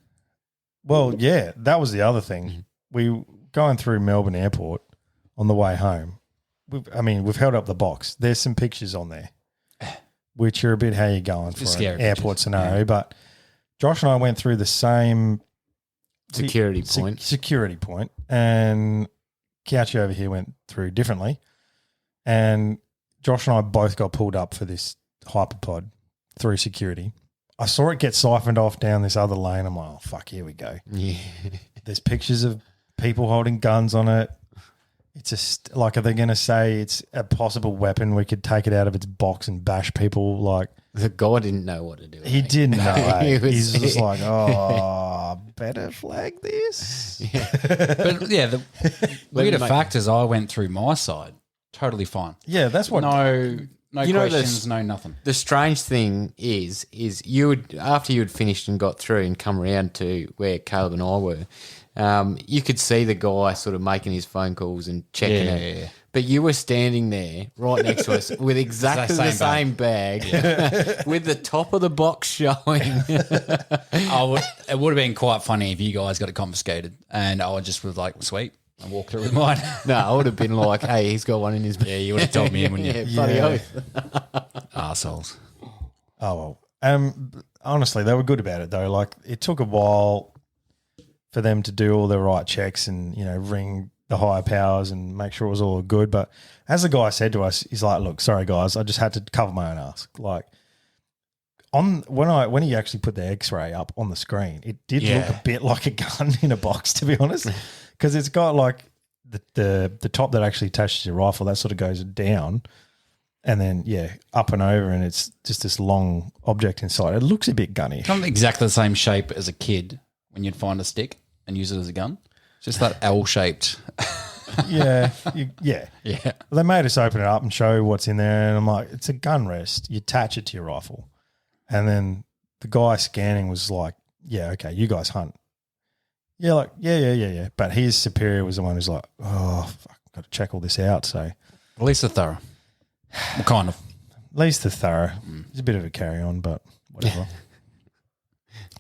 Well, yeah, that was the other thing. We going through Melbourne Airport on the way home. we've held up the box. There's some pictures on there, which are a bit how you're going for an Scary airport pictures. scenario. Yeah. But Josh and I went through the same Security point. security point, and Couchy over here went through differently. And Josh and I both got pulled up for this Hyperpod through security. I saw it get siphoned off down this other lane. I'm like, oh, fuck, here we go. Yeah. There's pictures of people holding guns on it. It's just like, are they going to say it's a possible weapon? We could take it out of its box and bash people. Like, The guy didn't know what to do. he didn't know. He eh? was- He's just like, oh, better flag this. But yeah, the weirder mate. fact is I went through my side totally fine. Yeah, that's what. No You know questions, this- no nothing. The strange thing is you would, after you had finished and got through and come around to where Caleb and I were, you could see the guy sort of making his phone calls and checking it. Yeah. But you were standing there right next to us with exactly the same bag, with the top of the box showing. It would have been quite funny if you guys got it confiscated and I just was like, sweet, and walk through with mine. No, I would have been like, hey, he's got one in his bag. Yeah, you would have told me, wouldn't you? Yeah, bloody Yeah. oath. Arseholes. Oh, well. Honestly, they were good about it, though. Like, it took a while for them to do all the right checks and, ring the higher powers and make sure it was all good. But as the guy said to us, he's like, look, sorry, guys, I just had to cover my own ass. Like, when he actually put the X-ray up on the screen, it did look a bit like a gun in a box, to be honest, because it's got like the top that actually attaches your rifle that sort of goes down, and then up and over, and it's just this long object inside. It looks a bit gunny. Not exactly the same shape as a kid when you'd find a stick and use it as a gun. Just that L-shaped. Yeah. Yeah. They made us open it up and show what's in there, and I'm like, it's a gun rest. You attach it to your rifle, and then the guy scanning was like, yeah, okay, you guys hunt. Yeah, like, yeah. But his superior was the one who's like, oh, fuck, got to check all this out. So At least a thorough. Well, kind of. at least the thorough. It's a bit of a carry on, but whatever.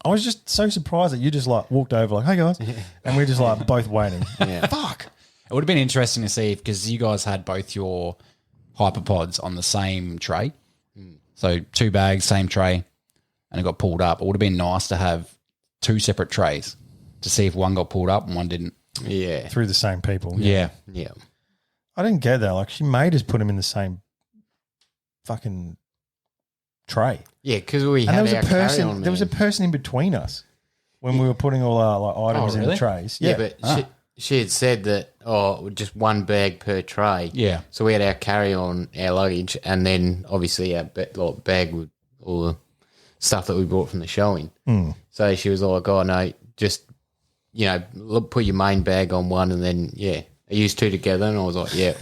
I was just so surprised that you just like walked over like, hey guys, and we're just like both waiting. Yeah. Fuck. It would have been interesting to see because you guys had both your Hyperpods on the same tray. So 2 bags, same tray, and it got pulled up. It would have been nice to have 2 separate trays to see if one got pulled up and one didn't. Yeah. Through the same people. Yeah. Yeah. I didn't get that. Like, she made us put them in the same fucking tray. Yeah, because we And had there was our a person. carry-on, There was a man. person in between us when we were putting all our like items in the really? trays. Yeah, but she had said that, just 1 bag per tray. Yeah. So we had our carry-on, our luggage, and then obviously our bag with all the stuff that we brought from the showing. So she was like, oh, no, just, put your main bag on one and then, I used 2 together. And I was like, yeah.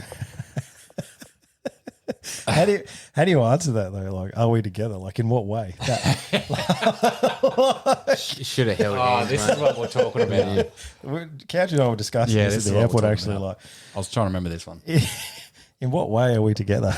How do you answer that though? Like, are we together? Like, in what way? Should have held hands, this mate. is what we're talking about. Couch and I were discussing Yeah, this this at is the what airport. we're Actually, talking like, I was trying to remember this one. in what way are we together?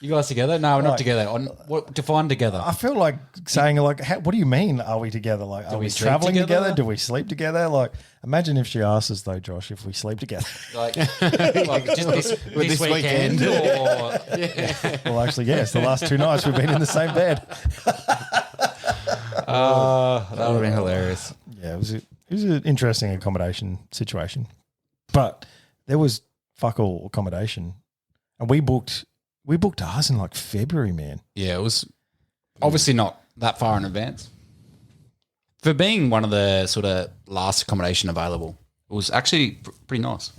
You guys together? No, we're not together. What define together? I feel like saying like, what do you mean? Are we together? Like, are we we sleep traveling together? together? Do we sleep together? Like, imagine if she asked us though, Josh, if we sleep together. Like just this weekend, or Well, actually, yes. The last 2 nights we've been in the same bed. that would have been hilarious. Yeah, it was an interesting accommodation situation, but there was fuck all accommodation, and we booked ours in like February, man. Yeah, it was obviously not that far in advance. For being one of the sort of last accommodation available, it was actually pretty nice.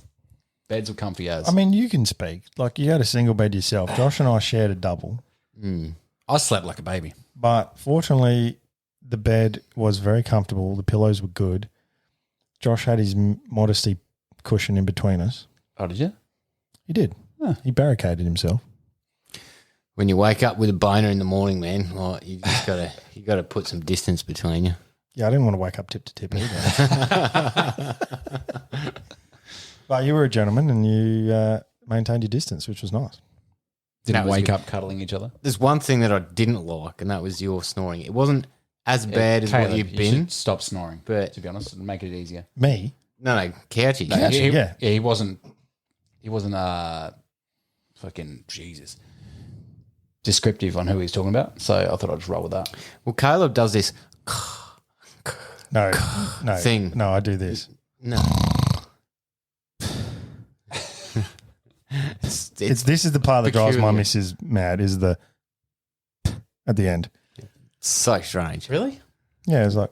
Beds were comfy as. I mean, you can speak like you had a single bed yourself. Josh and I shared a double, I slept like a baby. but fortunately, the bed was very comfortable. The pillows were good. Josh had his modesty cushion in between us. Oh, did you? He did. He barricaded himself. When you wake up with a boner in the morning, man, like, you just gotta put some distance between you. Yeah, I didn't want to wake up tip to tip either. But you were a gentleman and you maintained your distance, which was nice. Didn't That was wake good. up cuddling each other. There's one thing that I didn't like, and that was your snoring. It wasn't as bad as what Caleb, you've you been. should stop snoring, but- to be honest, and make it easier. Me? No, Couchy. Couchy, yeah. He wasn't he wasn't fucking Jesus descriptive on who he was talking about. So I thought I'd just roll with that. Well, Caleb does this No, thing. No, I do this. No. This is the part that drives my peculiar. missus mad. Is the at the end? So strange. Really? Yeah, it's like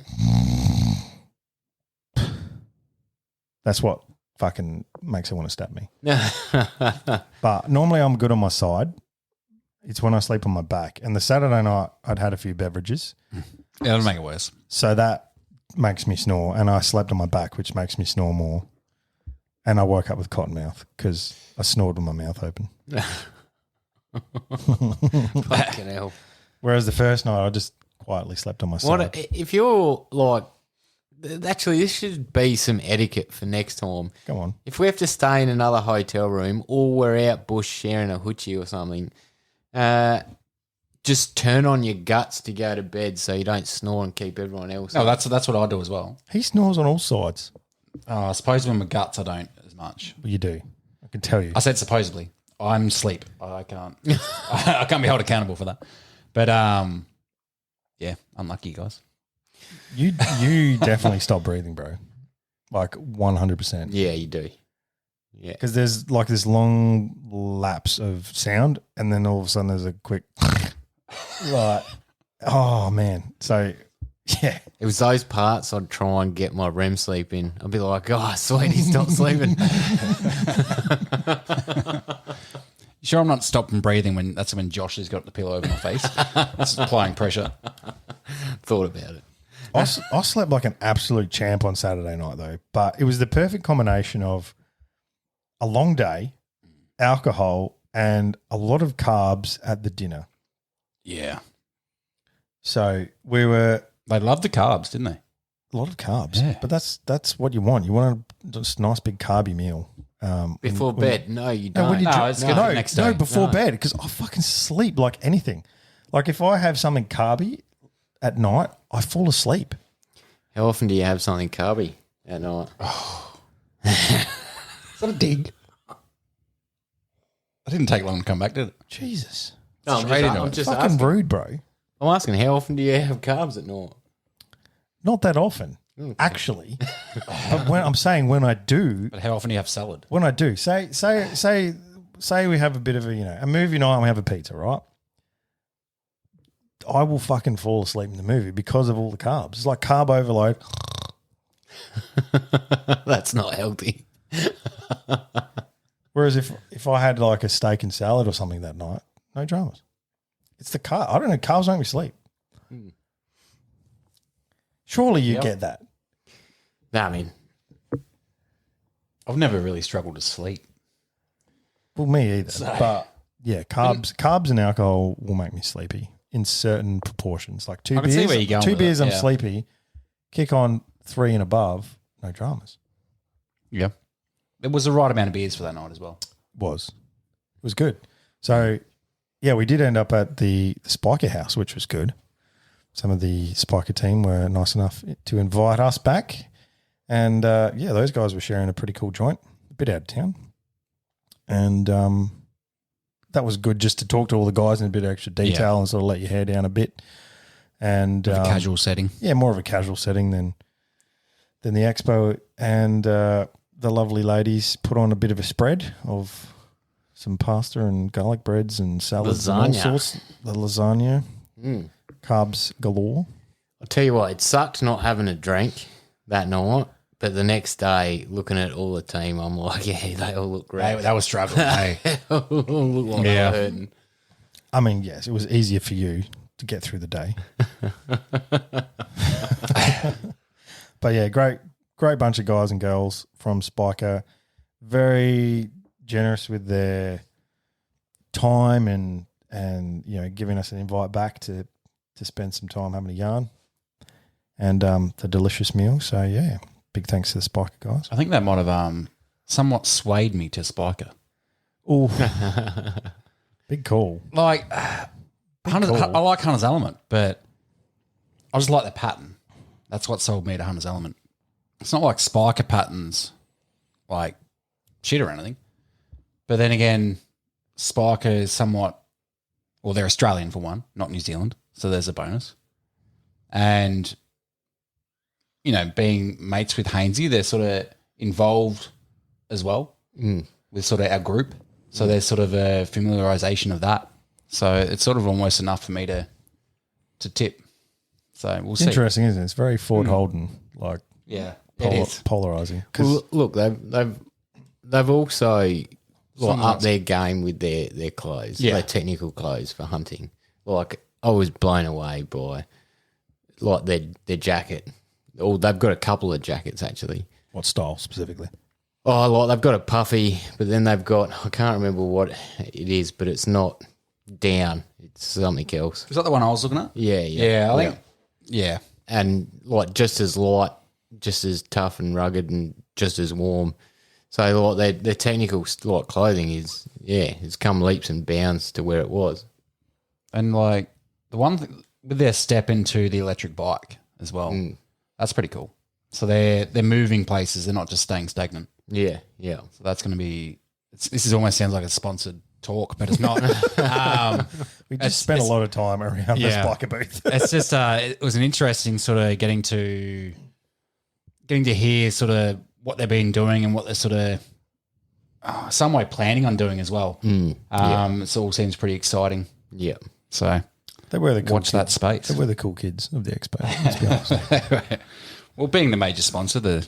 that's what fucking makes her want to stab me. But normally I'm good on my side. It's when I sleep on my back. And the Saturday night I'd had a few beverages, Yeah, that'll make it worse. so that makes me snore. And I slept on my back, which makes me snore more. And I woke up with cotton mouth because I snored with my mouth open. Fucking hell. Whereas the first night I just quietly slept on my side. What if you're like? Actually, this should be some etiquette for next time. Come on. If we have to stay in another hotel room or we're out bush sharing a hoochie or something, just turn on your guts to go to bed so you don't snore and keep everyone else. No, up. that's what I do as well. He snores on all sides. I suppose when my guts, I don't as much. Well, you do. I can tell you. I said supposedly. I'm sleep. I can't. I can't be held accountable for that. But yeah, unlucky guys. You definitely stop breathing, bro. Like 100%. Yeah, you do. Yeah. Because there's like this long lapse of sound, and then all of a sudden there's a quick, like, oh man. So yeah, It was those parts I'd try and get my REM sleep in. I'd be like, oh, sweetie, stop sleeping. You sure I'm not stopping breathing when Josh has got the pillow over my face? It's applying pressure. Thought about it. I slept like an absolute champ on Saturday night though, but it was the perfect combination of a long day, alcohol, and a lot of carbs at the dinner. Yeah. So we were They loved the carbs, didn't they? a lot of carbs, Yeah. but that's what you want. You want a just nice big carby meal. Before bed. No, you No, don't. when you No, it's good for the next day. No, before No. bed because I fucking sleep like anything. Like if I have something carby at night, I fall asleep. How often do you have something carby at night? Is that a dig? I didn't take long to come back, did it? Jesus, No, Straight into I'm it. just fucking asking. rude, bro. I'm asking, how often do you have carbs at night? Not that often, actually. But when I'm saying when I do, But how often do you have salad? when I do, say we have a bit of a movie night and we have a pizza, right? I will fucking fall asleep in the movie because of all the carbs. It's like carb overload. That's not healthy. Whereas if I had like a steak and salad or something that night, no dramas. It's the carb. I don't know. Carbs make me sleep. Surely you get that. No, I mean, I've never really struggled to sleep. Well, me either. But yeah, carbs and alcohol will make me sleepy in certain proportions. Like two I can see beers, where you're going two with beers, it, I'm yeah. sleepy. Kick on 3 and above, no dramas. Yeah. It was the right amount of beers for that night as well. It was good. So yeah, we did end up at the Spika house, which was good. Some of the Spika team were nice enough to invite us back. And yeah, those guys were sharing a pretty cool joint, a bit out of town. And that was good just to talk to all the guys in a bit of extra detail and sort of let your hair down a bit. And A casual setting. yeah, more of a casual setting than the expo. And the lovely ladies put on a bit of a spread of some pasta and garlic breads and salads and all Lasagna. sorts. The lasagna, carbs galore. I'll tell you what, it sucked not having a drink that night, but the next day, looking at all the team, I'm like, yeah, they all look great. That was struggling. Hey. They all look like they Yeah. were hurting. I mean, yes, it was easier for you to get through the day. But yeah, great bunch of guys and girls from Spika. Very generous with their time and giving us an invite back to spend some time having a yarn and the delicious meal. So yeah, big thanks to the Spika guys. I think that might have somewhat swayed me to Spika. Oh, big call. Like, Hunter's, call. I like Hunter's Element, but I just like the pattern. That's what sold me to Hunter's Element. It's not like Spika patterns, like shit or anything. But then again, Spika is somewhat, well, they're Australian for one, not New Zealand. So there's a bonus. And, you know, being mates with Hainsey, they're sort of involved as well with sort of our group. So there's sort of a familiarization of that. So it's sort of almost enough for me to tip. So we'll see. Interesting, isn't it? It's very Ford Holden, like Yeah, it is. polarizing. Well, look, they've also upped their game with their clothes, their technical clothes for hunting. Like I was blown away by like their jacket. Or they've got a couple of jackets actually. What style specifically? Oh, like they've got a puffy, but then they've got, I can't remember what it is, but it's not down. It's something else. Is that the one I was looking at? Yeah. I think. Yeah. And like just as light, just as tough and rugged and just as warm. So like their technical like clothing is, it's come leaps and bounds to where it was. And like the one thing with their step into the electric bike as well, that's pretty cool. So they're moving places. They're not just staying stagnant. Yeah. So that's going to be. This almost sounds like a sponsored talk, but it's not. We just spent a lot of time around the Spika booth. It's just it was an interesting sort of getting to hear sort of what they've been doing and what they're sort of some way planning on doing as well. It all seems pretty exciting. Yeah. So They were the cool watch kids. that space. They were the cool kids of the expo. Let's be honest. Well, being the major sponsor, the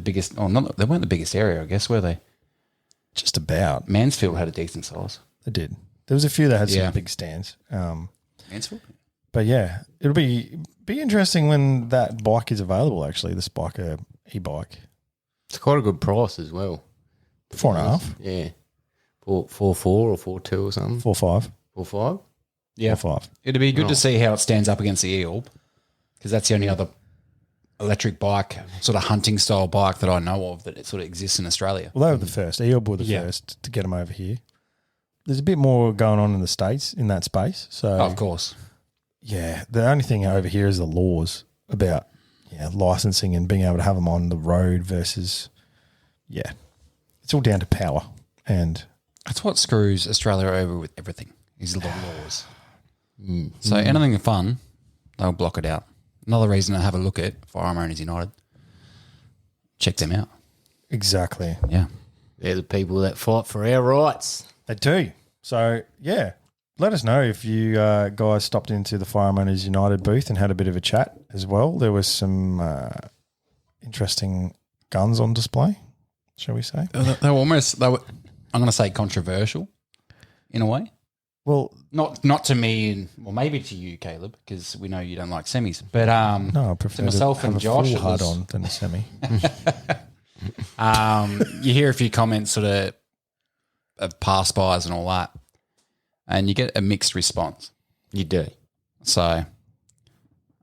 biggest. Oh, not they weren't the biggest area, I guess, were they? Just about. Mansfield had a decent size. They did. There was a few that had Yeah. some big stands. Mansfield. But yeah, it'll be interesting when that bike is available. Actually, the Spika e-bike, It's quite a good price as well. 4.5, Yeah. 4.4 or 4.2 or something. 4.5, 4.5? Yeah, 4.5. it'd be good to see how it stands up against the E-Orb, because that's the only other electric bike, sort of hunting style bike that I know of that it sort of exists in Australia. Well, they were the first. Eob were the first to get them over here. There's a bit more going on in the States in that space. So, Of course. yeah, the only thing over here is the laws about licensing and being able to have them on the road versus, it's all down to power. And That's what screws Australia over with everything, is the laws. So anything fun, they'll block it out. Another reason to have a look at Firearm Owners United. Check them out. exactly, Yeah. They're the people that fight for our rights. they do. So, let us know if you guys stopped into the Firearm Owners United booth and had a bit of a chat as well. There was some interesting guns on display, shall we say? They were almost, I'm going to say controversial in a way. Well, Not to me, and well, maybe to you, Caleb, because we know you don't like semis. But no, I prefer to myself to have and a Josh, full it hard was- on than a semi. you hear a few comments sort of pass-bys and all that, and you get a mixed response. You do. So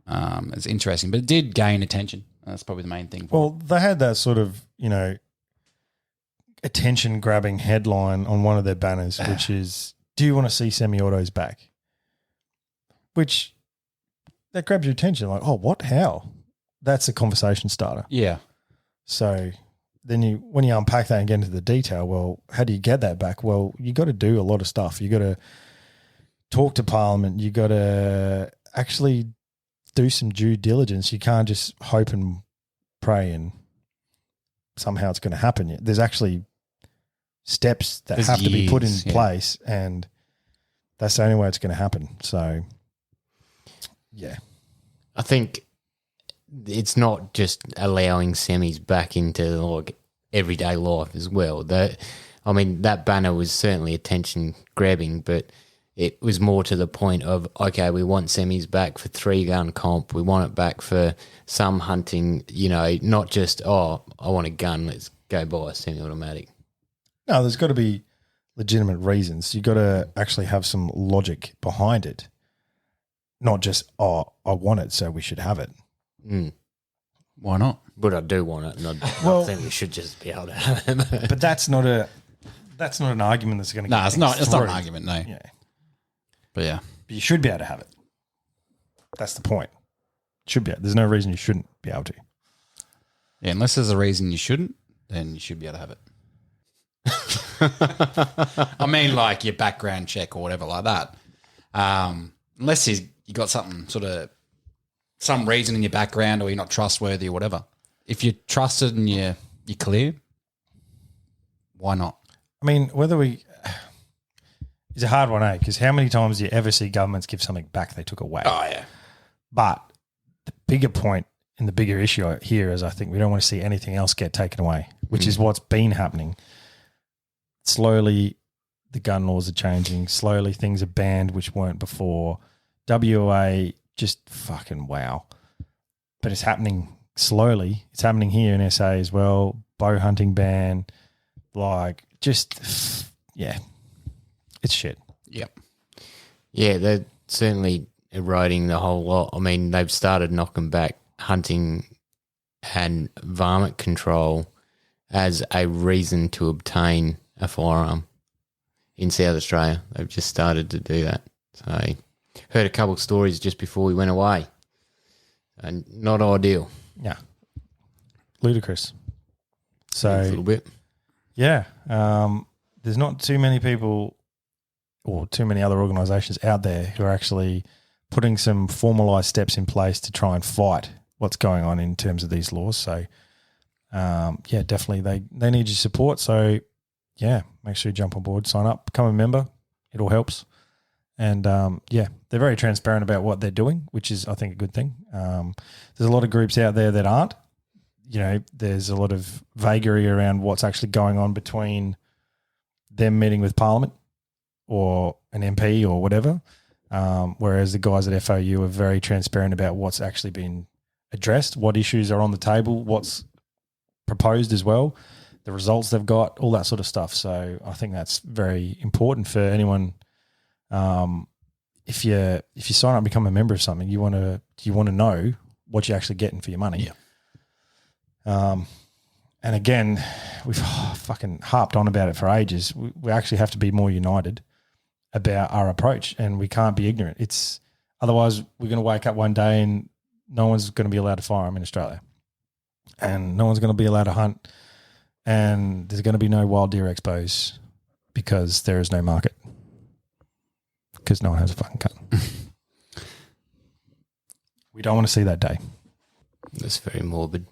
it's interesting, but it did gain attention. That's probably the main thing. For Well, they had that sort of, attention-grabbing headline on one of their banners, which is, do you want to see semi-autos back? Which, that grabs your attention. Like, oh, what? How? That's a conversation starter. Yeah. So then when you unpack that and get into the detail, well, how do you get that back? Well, you got to do a lot of stuff. You got to talk to Parliament. You got to actually do some due diligence. You can't just hope and pray and somehow it's going to happen. There's actually steps that There's have to be put in years, yeah. place, and that's the only way it's going to happen. So, yeah. I think it's not just allowing semis back into like everyday life as well. That banner was certainly attention grabbing, but it was more to the point of, okay, we want semis back for 3-gun comp. We want it back for some hunting, not just, I want a gun, let's go buy a semi-automatic. No, there's got to be legitimate reasons. You got to actually have some logic behind it, not just, I want it, so we should have it. Why not? But I do want it, and I think we should just be able to have it. But that's not an argument that's going to. No, it's not. It's not an argument. No. Yeah, But yeah. but you should be able to have it. That's the point. Should be. There's no reason you shouldn't be able to. Yeah. Unless there's a reason you shouldn't, then you should be able to have it. I mean, like your background check or whatever like that. Unless you got something sort of some reason in your background or you're not trustworthy or whatever. If you're trusted and you're clear, why not? I mean, it's a hard one, Because how many times do you ever see governments give something back they took away? Oh, yeah. But the bigger point and the bigger issue here is I think we don't want to see anything else get taken away, which is what's been happening. Slowly, the gun laws are changing. Slowly, things are banned which weren't before. WA, just fucking wow. But it's happening slowly. It's happening here in SA as well. Bow hunting ban, it's shit. Yep. Yeah, they're certainly eroding the whole lot. I mean, they've started knocking back hunting and varmint control as a reason to obtain a firearm in South Australia. They've just started to do that. So, heard a couple of stories just before we went away. And not ideal. Yeah. Ludicrous. So, A little bit. yeah, there's not too many people or too many other organisations out there who are actually putting some formalised steps in place to try and fight what's going on in terms of these laws. So, definitely they need your support. So, yeah, make sure you jump on board, sign up, become a member. It all helps. And, they're very transparent about what they're doing, which is, I think, a good thing. There's a lot of groups out there that aren't. There's a lot of vagary around what's actually going on between them meeting with Parliament or an MP or whatever, whereas the guys at FOU are very transparent about what's actually been addressed, what issues are on the table, what's proposed as well, the results they've got, all that sort of stuff. So I think that's very important for anyone. If you sign up and become a member of something, you want to know what you're actually getting for your money. Yeah. And again, we've fucking harped on about it for ages. We actually have to be more united about our approach, and we can't be ignorant. Otherwise we're going to wake up one day and no one's going to be allowed to firearm in Australia, and no one's going to be allowed to hunt, and there's going to be no Wild Deer Expos because there is no market because no one has a fucking gun. We don't want to see that day. That's very morbid.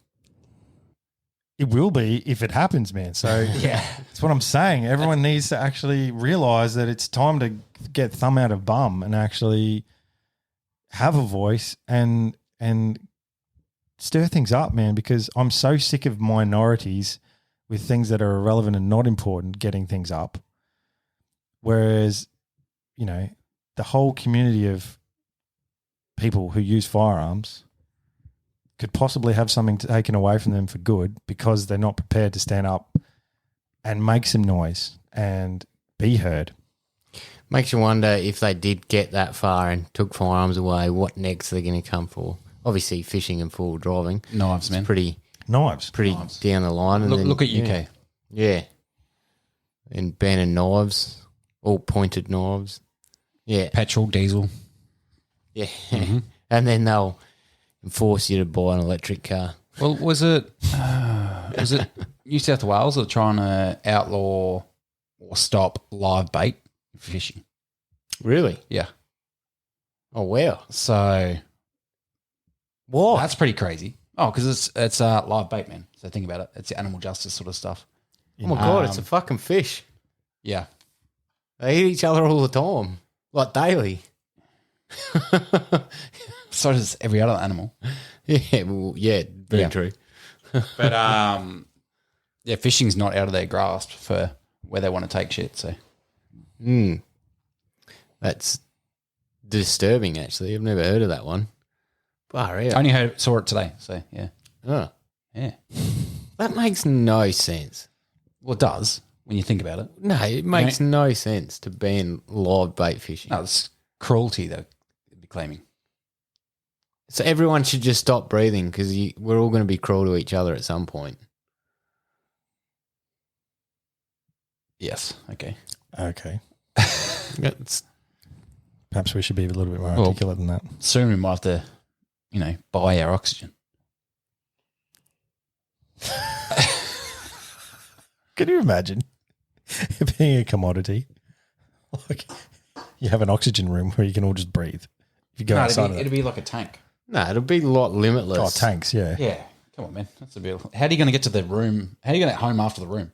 It will be if it happens, man. So Yeah. that's what I'm saying. Everyone needs to actually realise that it's time to get thumb out of bum and actually have a voice and stir things up, man, because I'm so sick of minorities with things that are irrelevant and not important getting things up. Whereas, the whole community of people who use firearms could possibly have something taken away from them for good because they're not prepared to stand up and make some noise and be heard. Makes you wonder if they did get that far and took firearms away, what next they're going to come for. Obviously, fishing and full driving. Knives, man. Pretty Knives. down the line. And Look at UK. Yeah. And banning knives, all pointed knives. Yeah. Petrol, diesel. Yeah. And then they'll enforce you to buy an electric car. Well, was it New South Wales that are trying to outlaw or stop live bait fishing? Really? Yeah. Oh, wow. So What? that's pretty crazy. Oh, because it's live bait, man. So think about it. It's animal justice sort of stuff. Oh, my God, it's a fucking fish. Yeah. They eat each other all the time, like daily. So does every other animal. Yeah, well, yeah, very Yeah. true. But yeah, fishing's not out of their grasp for where they want to take shit. So That's disturbing, actually. I've never heard of that one. Far out. I only saw it today. So yeah, Oh, yeah. that makes no sense. Well, it does when you think about it. No, it makes no sense to ban live bait fishing. No, it's cruelty though. They'd be claiming. So everyone should just stop breathing because we're all going to be cruel to each other at some point. Yes. Okay. Okay. It's, Perhaps we should be a little bit more Well- articulate than that. Soon we might have to, buy our oxygen. Can you imagine? being a commodity. Like you have an oxygen room where you can all just breathe. If you go outside it'd be like a tank. No, it'll be a lot limitless. Oh, tanks, yeah. Yeah. Come on, man. That's a beautiful. How are you going to get to the room? How are you going to get home after the room?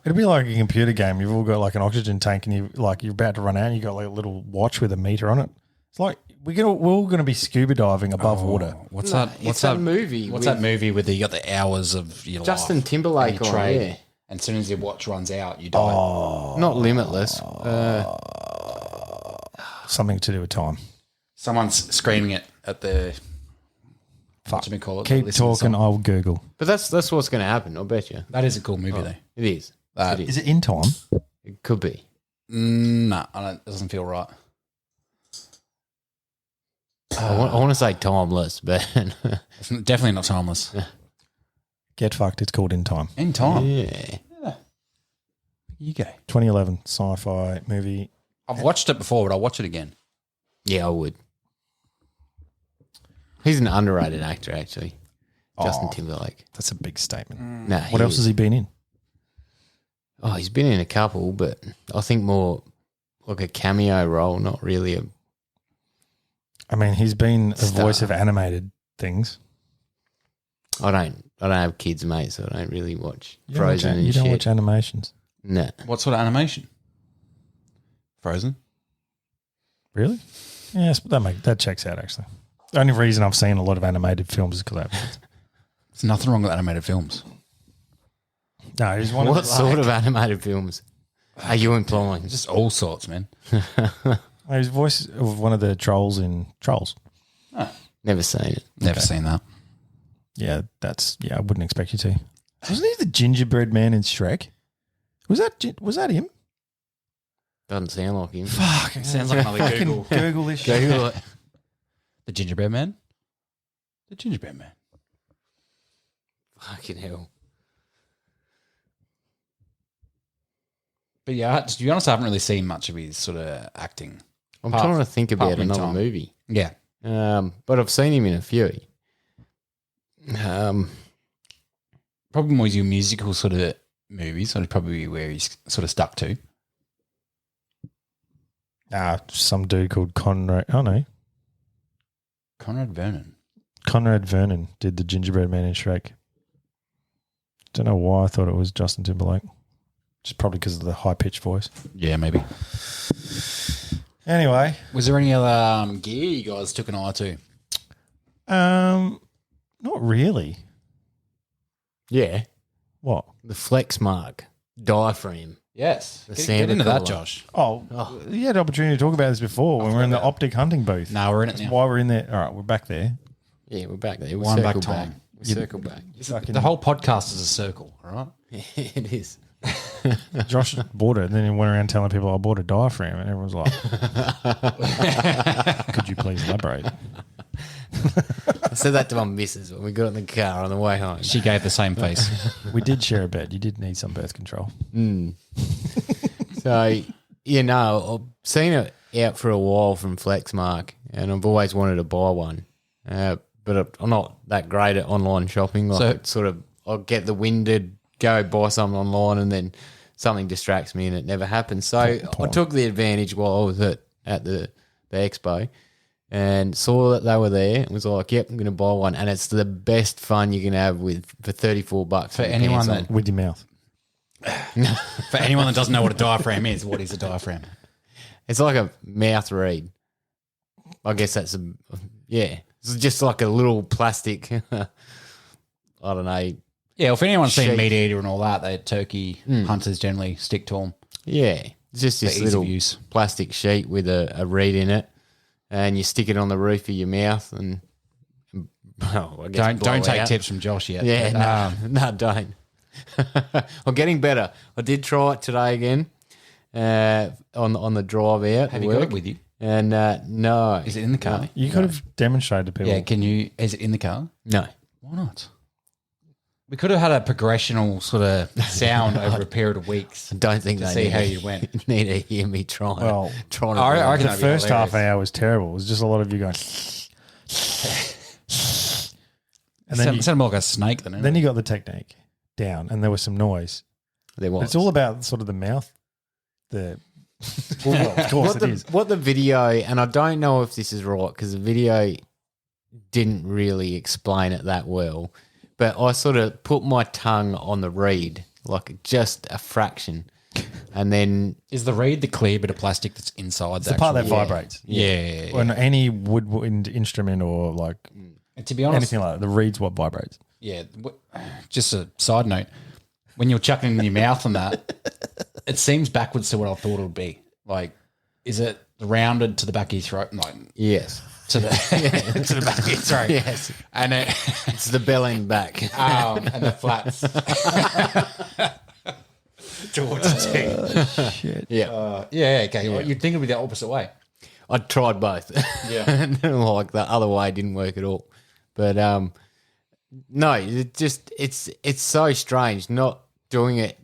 It'd be like a computer game. You've all got like an oxygen tank, and you're about to run out, and you got like a little watch with a meter on it. It's like we're all going to be scuba diving above water. What's No, that? it's that movie What's with that movie where you got the hours of your Justin life Timberlake and you on, trade, yeah. and as soon as your watch runs out, you die. Not limitless. Something to do with time. Someone's screaming it at the. Fuck. What do we call it? Keep Listen to the talking. song. I'll Google. But that's what's going to happen. I'll bet you. That is a cool movie, though. It is. That It Is it in time? It could be. No, it doesn't feel right. I want to say timeless, but It's definitely not timeless. Get fucked. It's called In Time. In time. yeah. You go. 2011 sci-fi movie. I've watched it before, but I'll watch it again. Yeah, I would. He's an underrated actor, actually. Justin Timberlake. That's a big statement. No, What else has he been in? Oh, he's been in a couple, but I think more like a cameo role, not really a. I mean, he's been a Star. voice of animated things. I don't have kids, mate, so I don't really watch You don't watch- Frozen and You don't shit. watch animations. No. What sort of animation? Frozen. Really? Yes, that checks out, actually. The only reason I've seen a lot of animated films is because I have kids. There's nothing wrong with animated films. No, he's one What of the, sort of animated films are you implying? Just all sorts, man. His voice of one of the trolls in Trolls. Never seen it. Never seen that. Yeah, I wouldn't expect you to. Wasn't he the gingerbread man in Shrek? Was that him? Doesn't sound like him. Fuck, Sounds like another Google. Google this shit. Google it. The gingerbread man? The gingerbread man. Fucking hell. But yeah, to be honest, I haven't really seen much of his sort of acting. I'm Apart- trying to think apart about from in another time. movie. Yeah. But I've seen him in a few. Probably more your musical sort of movies. That'd probably be where he's sort of stuck to. Some dude called Conrad. Oh, no. Conrad Vernon. Conrad Vernon did the gingerbread man in Shrek. Don't know why I thought it was Justin Timberlake. Just probably because of the high-pitched voice. Yeah, maybe. Anyway. Was there any other gear you guys took an eye to? Not really. Yeah. What? The Flex Mark diaphragm. Yes. The Get Santa into that, colour. Josh. Oh, you had the opportunity to talk about this before when we were in the optic hunting booth. No, we're in it That's now. why we're in there. All right, we're back there. Yeah, we're back there. We'll Wind back circle time. back. We'll circle back. The whole podcast is a circle, all right? It is. Josh bought it, and then he went around telling people I bought a diaphragm, and everyone's like, "Could you please elaborate?" I said that to my missus when we got in the car on the way home. She gave the same face. We did share a bed. You did need some birth control. So, I've seen it out for a while from Flexmark, and I've always wanted to buy one. But I'm not that great at online shopping. Like, So- it's sort of, I'll get the wind to go buy something online, and then something distracts me, and it never happens. So I took the advantage while I was at the expo, and saw that they were there, and was like, "Yep, I'm going to buy one." And it's the best fun you can have for $34 For with anyone pants on. that With your mouth. for anyone that doesn't know what a diaphragm is, what is a diaphragm? It's like a mouth reed. I guess that's it's just like a little plastic. I don't know. Yeah, well, if anyone's seen Sheep. Meat Eater and all that, they turkey hunters generally stick to them. Yeah, it's just this ease of little use. plastic sheet with a reed in it, and you stick it on the roof of your mouth, and I guess blow Don't take out. tips from Josh yet. Yeah, no, don't. I'm getting better. I did try it today again on the drive out. Have to you got work, it with you? And no, Is it in the car? You could have demonstrated to people. Yeah, can you? Is it in the car? no. Why not? We could have had a progressional sort of sound over a period of weeks. I don't think to they see need how to- you went. Need to hear me trying. Well, trying to. I do it. reckon the that'd be first half hilarious. hour was terrible. It was just a lot of you going. And then Sound more like a snake than you got the technique down, and there was some noise. There was. It's all about sort of the mouth. Well, of course it is. What the video, and I don't know if this is right because the video didn't really explain it that well, but I sort of put my tongue on the reed, like just a fraction, and then Is the reed the clear bit of plastic that's inside It's the part that vibrates. Yeah. On any woodwind instrument or like And to be honest, anything like that, the reed's what vibrates. yeah, just a side note, when you're chucking it in your mouth and that, it seems backwards to what I thought it would be. Like, is it rounded to the back of your throat? Like, yes, to the to the back of your throat. yes, And it's the bell end back. and the flats towards the teeth. Shit. Yeah, Yeah, okay. Well, you'd think it'd be the opposite way. I tried both. Yeah. Like the other way didn't work at all. But no, it's so strange not doing it,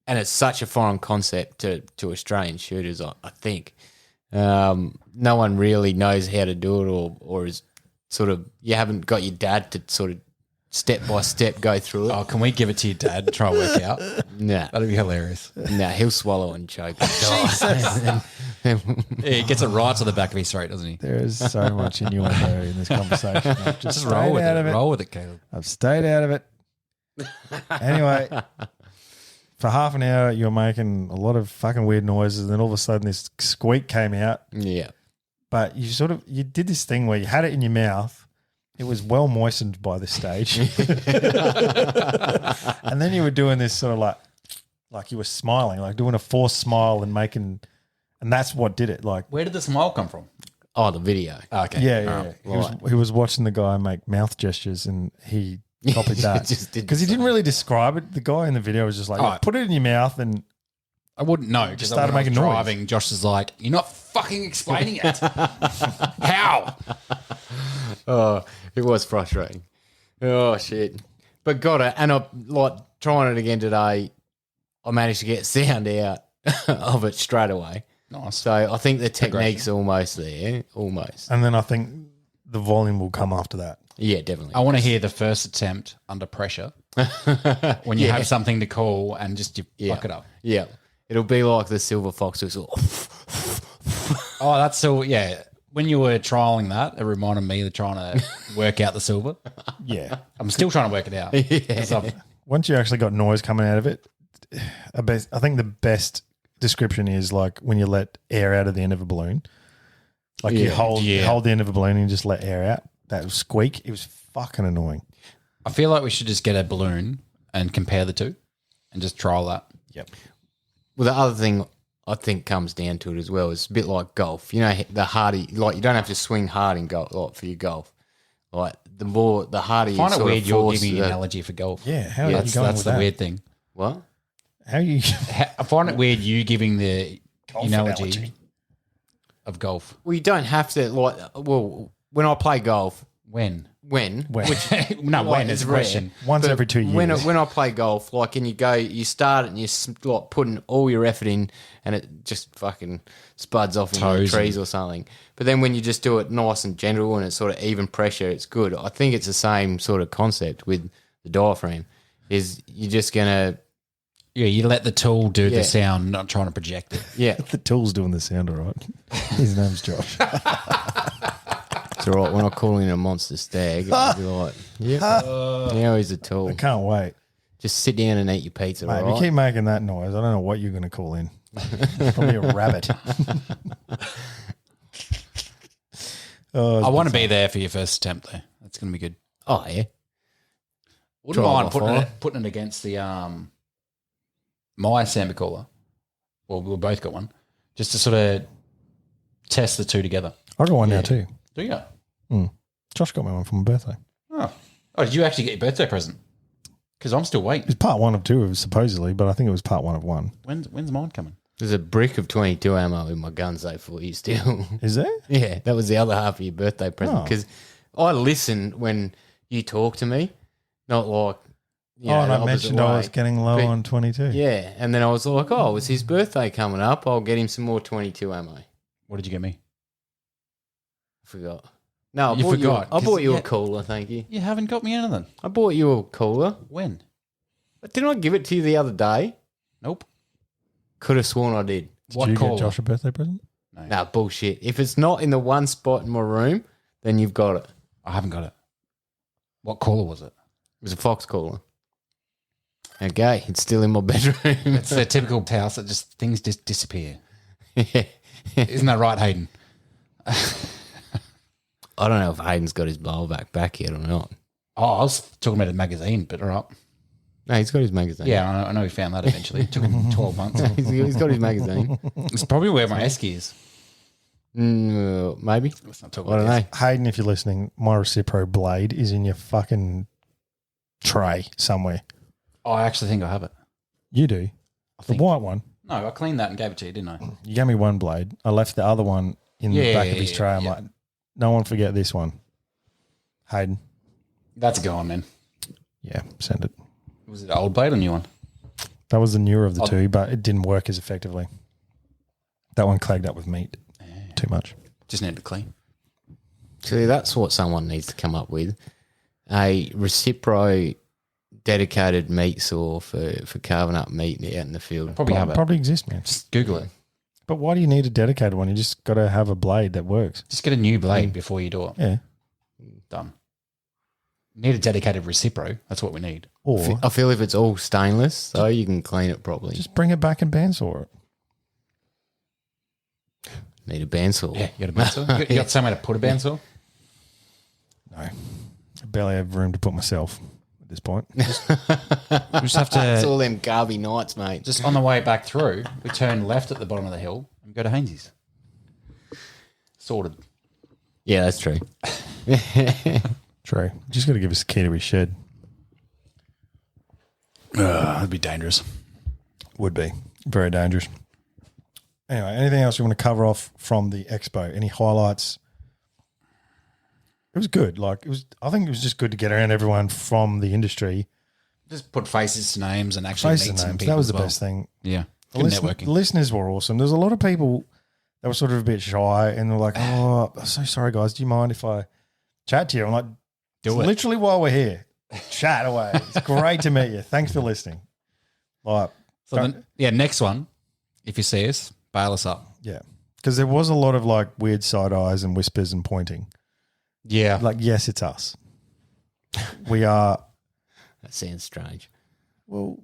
and it's such a foreign concept to Australian shooters. I think no one really knows how to do it, or is sort of you haven't got your dad to sort of step by step go through it. Oh, can we give it to your dad to try and work out? Nah, That'd be hilarious. nah, he'll swallow and choke. And Yeah, he gets it right to the back of his throat, doesn't he? There is so much innuendo in this conversation. I've just Roll with stayed out it. of it. Roll with it, Caleb. I've stayed out of it. Anyway, for half an hour, you were making a lot of fucking weird noises, and then all of a sudden this squeak came out. yeah. But you did this thing where you had it in your mouth. It was well moistened by this stage. And then you were doing this sort of like you were smiling, like doing a forced smile and that's what did it. Like, Where did the smile come from? Oh, the video. Okay. yeah. He was watching the guy make mouth gestures and he copied that. Just did Because he didn't really describe it. The guy in the video was just like, Oh. put it in your mouth and I wouldn't know. Just started making noise. driving. Josh is like, "You're not fucking explaining it. How?" Oh, it was frustrating. Oh shit! But got it, and I like trying it again today. I managed to get sound out of it straight away. Nice. So I think the technique's almost there, almost. then I think the volume will come after that. Yeah, definitely. I want to hear the first attempt under pressure when you have something to call and just you fuck it up. Yeah, it'll be like the silver fox whistle. Oh, that's so. Yeah. When you were trialing that, it reminded me of trying to work out the silver. Yeah. I'm still trying to work it out. 'Cause I've- Once you actually got noise coming out of it, I think the best description is like when you let air out of the end of a balloon. Like you hold the end of a balloon and you just let air out. That squeak, it was fucking annoying. I feel like we should just get a balloon and compare the two and just trial that. Yep. Well, the other thing I think comes down to it as well is a bit like golf. You know, the harder, like you don't have to swing hard in golf like for your golf. Like the harder you I find it sort weird of you're force giving an the- analogy for golf. Yeah, how are you That's going with the that? weird thing. What? How are you I find it weird you giving the analogy analogy. of golf. Well, you don't have to like. Well, when I play golf, When? when No, Like, when is it's the rare. question. once But every 2 years? When I play golf, like, and you start it and you're like putting all your effort in, and it just fucking spuds off into the Toes trees or something. But then when you just do it nice and gentle and it's sort of even pressure, it's good. I think it's the same sort of concept with the diaphragm. Is you're just gonna Yeah, you let the tool do Yeah. the sound, not trying to project it. yeah. the tool's doing the sound all right. His name's Josh. It's all right. When I call in a monster stag, I'll be like, yeah, now he's a tool. I can't wait. Just sit down and eat your pizza, Mate, all if you right? keep making that noise, I don't know what you're going to call in. Probably a rabbit. Oh, I want to be there for your first attempt though. That's going to be good. Oh, yeah. Wouldn't Trial mind by fire. putting it against the my samba cooler. Well, we've both got one. Just to sort of test the two together. I got one now too. Do you? Josh got me one for my birthday. Oh, did you actually get your birthday present? Because I'm still waiting. It's part one of two, supposedly, but I think it was part one of one. When's mine coming? There's a brick of 22 ammo in my gun safe for you still. Is there? Yeah, that was the other half of your birthday present. Oh. Because I listen when you talk to me, not like, you know, and the I opposite mentioned I way. was getting low But- on 22. Yeah, and then I was like, oh, it's his birthday coming up. I'll get him some more 22 ammo. I What did you get me? forgot. No, I You bought forgot, I bought 'cause- you yeah. a cooler, thank you. You haven't got me anything. I bought you a cooler. When? Didn't I give it to you the other day? Nope. Could have sworn I did. Did you get Josh a birthday present? Nah, bullshit. If it's not in the one spot in my room, then you've got it. I haven't got it. What caller was it? It was a fox caller. Okay, it's still in my bedroom. It's a typical house that things just disappear. Yeah. Isn't that right, Hayden? I don't know if Hayden's got his blower back yet or not. Oh, I was talking about a magazine, but all right. No, he's got his magazine. Yeah, I know he found that eventually. It took him 12 months. he's got his magazine. It's probably where my esky is. Maybe. Let's not talk I about don't know. Hayden, if you're listening, my Recipro blade is in your fucking tray somewhere. Oh, I actually think I have it. You do? The white one. No, I cleaned that and gave it to you, didn't I? You gave me one blade. I left the other one in the back of his tray. I'm like, no one forget this one. Hayden. That's gone, man. Yeah, send it. Was it an old blade or new one? That was the newer of the two, but it didn't work as effectively. That one clagged up with meat too much. Just needed to clean. See, that's what someone needs to come up with. A Recipro dedicated meat saw for carving up meat out in the field. Probably have it. Probably exists, man. Just Google it. But why do you need a dedicated one? You just got to have a blade that works. Just get a new blade before you do it. Yeah. Done. Need a dedicated Recipro. That's what we need. Or I feel if it's all stainless, so you can clean it properly. just bring it back and bandsaw it. Need a bandsaw. Yeah, you got a bandsaw? You got somewhere to put a bandsaw? No. I barely have room to put myself at this point. We just have It's to, all them Garvey nights, mate. just on the way back through, we turn left at the bottom of the hill and go to Hainsey's. Sorted. Yeah, that's true. True. Just got to give us the key to his shed. That'd be dangerous. Would be. Very dangerous. Anyway, anything else you want to cover off from the expo? Any highlights? It was good. I think it was just good to get around everyone from the industry. Just put faces to names and actually Faces meet and some names. people That was as the well. best thing. Yeah. The Good networking. listeners were awesome. There's a lot of people that were sort of a bit shy and they're like, oh, I'm so sorry, guys. Do you mind if I chat to you? I'm like, Do it. literally while we're here. Chat away. It's great to meet you. Thanks for listening. Like, Next one, if you see us, bail us up. yeah. Because there was a lot of like weird side eyes and whispers and pointing. Yeah. Like, yes, it's us. We are, That sounds strange. well,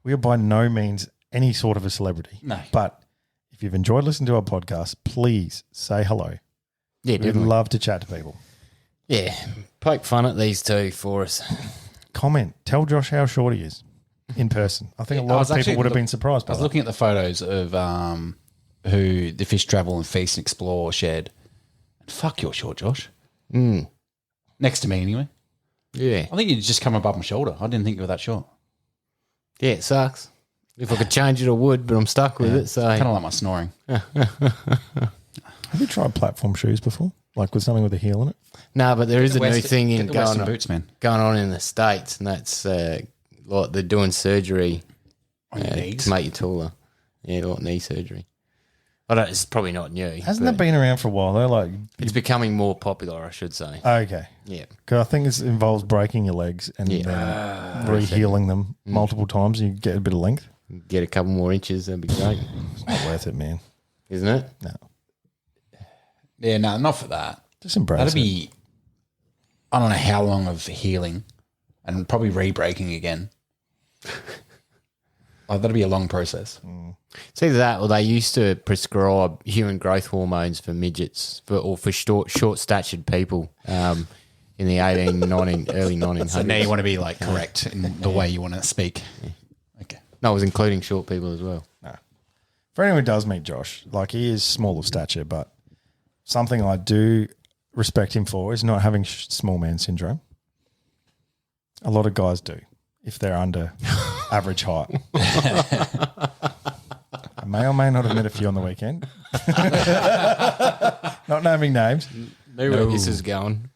we are by no means any sort of a celebrity. No. But if you've enjoyed listening to our podcast, please say hello. Yeah, We'd definitely. love to chat to people. Yeah, poke fun at these two for us. Comment. Tell Josh how short he is in person. I think a I lot was of people actually would have been surprised I by was that. looking at the photos of who the Fish Travel and Feast and Explore shared. And fuck, you're short, Josh. Next to me, anyway. Yeah. I think you just come above my shoulder. I didn't think you were that short. Yeah, it sucks. If I could change it, I would, but I'm stuck with it. So Kind of like my snoring. Have you tried platform shoes before? Like with something with a heel in it? no, but there is a new thing Get in the going Western on, boots, man. going on in the States, and that's like they're doing surgery On your knees. to make you taller. Yeah, like knee surgery. I don't. It's probably not new. Hasn't but that been around for a while though? Like, It's becoming more popular, I should say. okay. Yeah. Because I think it involves breaking your legs and then re-healing them multiple times and you get a bit of length. Get a couple more inches, that'd be great, It's not worth it, man. isn't it? No. Yeah, no, not for that. Just embrace That'd it. be, I don't know how long of healing and probably re-breaking again. That'd be a long process. It's either that or they used to prescribe human growth hormones for midgets or for short-statured people in the early 1900s. So now you want to be like correct in the way you want to speak. Okay. No, it was including short people as well. For anyone who does meet Josh, like he is small of stature, but something I do respect him for is not having small man syndrome. A lot of guys do if they're under average height. I may or may not have met a few on the weekend. Not naming names. Knew where this is going.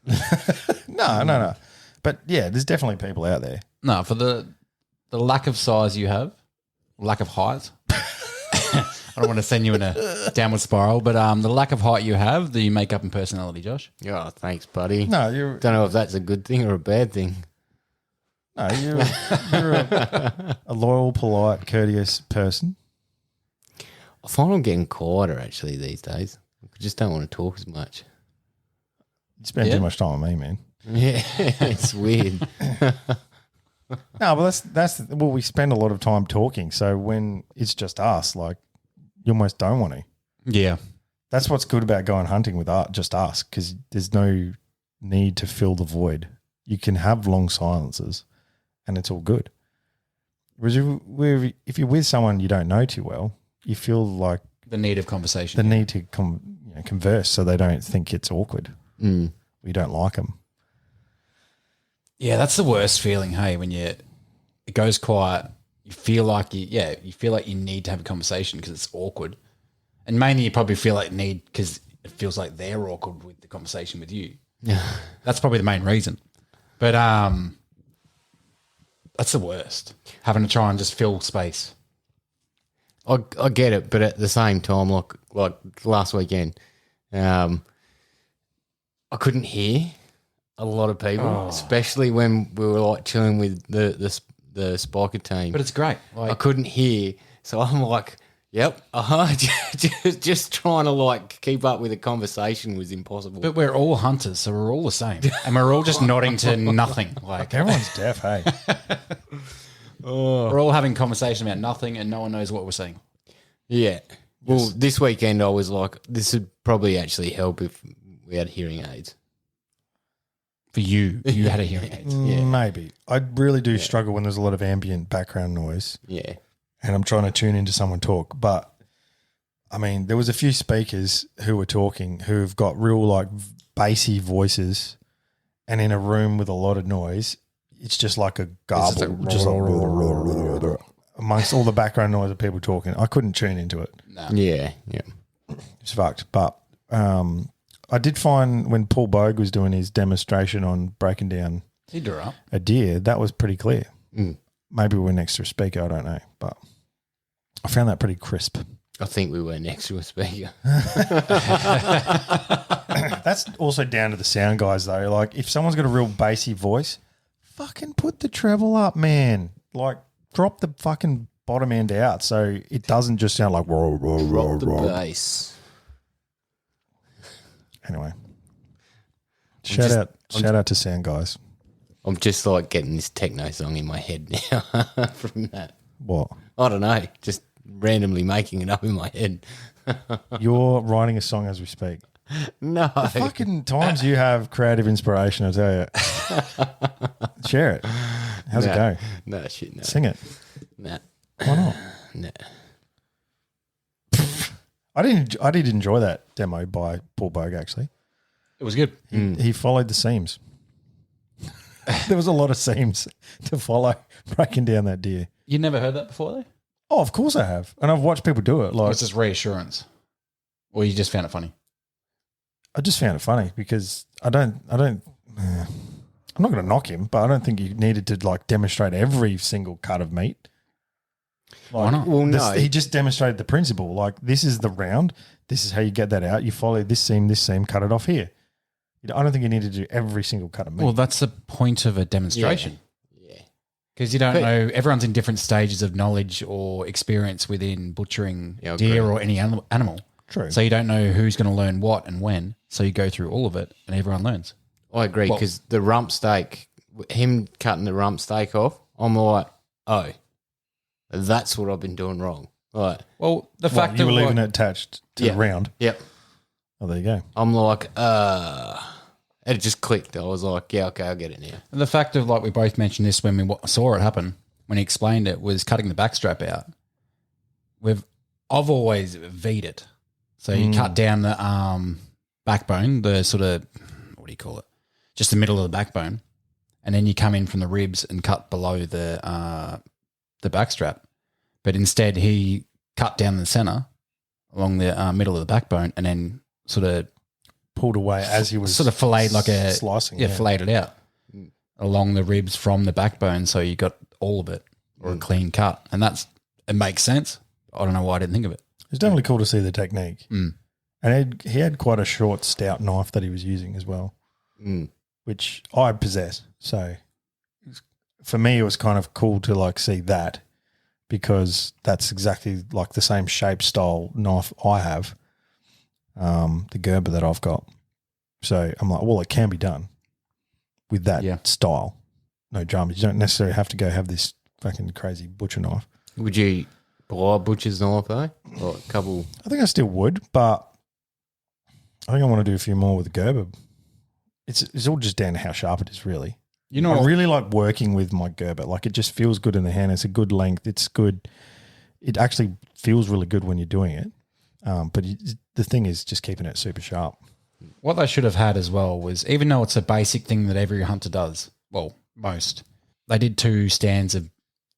No. But yeah, there's definitely people out there. No, for the lack of size you have, lack of height. I don't want to send you in a downward spiral, but the lack of height you have, the makeup and personality, Josh. Oh, thanks, buddy. No, you're Don't know if that's a good thing or a bad thing. No, you're a loyal, polite, courteous person. I find I'm getting quieter actually these days. I just don't want to talk as much. You spend too much time with me, man. Yeah, it's weird. No, but we spend a lot of time talking. So when it's just us, like you almost don't want to. Yeah. That's what's good about going hunting with just us, because there's no need to fill the void. You can have long silences, and it's all good. Whereas if you're with someone you don't know too well, you feel like The need of conversation. the need to converse, so they don't think it's awkward. Mm. You don't like them. Yeah, that's the worst feeling, hey, when it goes quiet, you feel like you need to have a conversation because it's awkward. And mainly you probably feel like need because it feels like they're awkward with the conversation with you. Yeah. That's probably the main reason. But that's the worst, having to try and just fill space. I get it, but at the same time, like last weekend, I couldn't hear a lot of people, especially when we were like chilling with the Spika team. But it's great. I couldn't hear, so I'm like, yep, just trying to like keep up with the conversation was impossible. But we're all hunters, so we're all the same. And we're all just nodding to nothing. Like Everyone's deaf, hey. we're all having conversation about nothing and no one knows what we're saying. Yeah. Well, this weekend I was like, this would probably actually help if we had hearing aids. For you had a hearing aid. Yeah. Maybe. I really do struggle when there's a lot of ambient background noise. Yeah. And I'm trying to tune into someone talk. But, I mean, there was a few speakers who were talking who've got real, like, bassy voices, and in a room with a lot of noise, it's just like a garble. Just like, amongst all the background noise of people talking. I couldn't tune into it. No. Yeah. Yeah. It's fucked. But I did find when Paul Bogue was doing his demonstration on breaking down He drew up. a deer, that was pretty clear. Mm. Maybe we're next to a speaker, I don't know. But I found that pretty crisp. I think we were next to a speaker. That's also down to the sound guys, though. Like, if someone's got a real bassy voice, fucking put the treble up, man. Like, drop the fucking bottom end out so it doesn't just sound like roar, roar, roar, Drop the roar. bass. Anyway, shout out to sound guys. I'm just like getting this techno song in my head now from that. What? I don't know, just randomly making it up in my head. You're writing a song as we speak. No. Fucking times you have creative inspiration, I tell you. Share it. How's it go? No, shit, no. Sing it. Nah. Why not? Nah. I did enjoy that demo by Paul Bogue, actually. It was good. He followed the seams. There was a lot of seams to follow breaking down that deer. You never heard that before, though? Oh, of course I have. And I've watched people do it. Like, It's just reassurance. Or you just found it funny? I just found it funny because I'm not going to knock him, but I don't think you needed to like demonstrate every single cut of meat. Like, Why not? Well, no. he just demonstrated the principle. Like, this is the round. This is how you get that out. You follow this seam, cut it off here. I don't think you need to do every single cut of meat. Well, that's the point of a demonstration. Yeah. Because you don't know, everyone's in different stages of knowledge or experience within butchering Yeah, I deer agree. or any animal. True. So you don't know who's going to learn what and when. So you go through all of it and everyone learns. I agree Well- because the rump steak, him cutting the rump steak off, I'm like, oh, that's what I've been doing wrong. Like, Well, the What, fact you that were leaving like, it attached to Yeah. the round. yep. Oh, there you go. I'm like, it just clicked. I was like, yeah, okay, I'll get it now. the fact of like we both mentioned this when we saw it happen, when he explained it, was cutting the backstrap out. I've always V'd it. So you cut down the backbone, the sort of, what do you call it? Just the middle of the backbone. And then you come in from the ribs and cut below the backstrap. But instead he cut down the center along the middle of the backbone and then sort of Pulled away as he was sort of filleted like a slicing. filleted out along the ribs from the backbone, so you got all of it or a clean cut, and it makes sense. I don't know why I didn't think of it. It's definitely cool to see the technique. Mm. And he had quite a short, stout knife that he was using as well, Mm. which I possess. So for me, it was kind of cool to like see that because that's exactly like the same shape, style knife I have, the Gerber that I've got. So I'm like, well, it can be done with that style. No dramas. You don't necessarily have to go have this fucking crazy butcher knife. Would you buy a butcher's knife though? Or a couple? I think I still would, but I think I want to do a few more with the Gerber. It's all just down to how sharp it is, really. You know, I really like working with my Gerber. Like it just feels good in the hand. It's a good length. It's good. It actually feels really good when you're doing it. But the thing is just keeping it super sharp. what they should have had as well was, even though it's a basic thing that every hunter does, well, most, they did 2 stands of,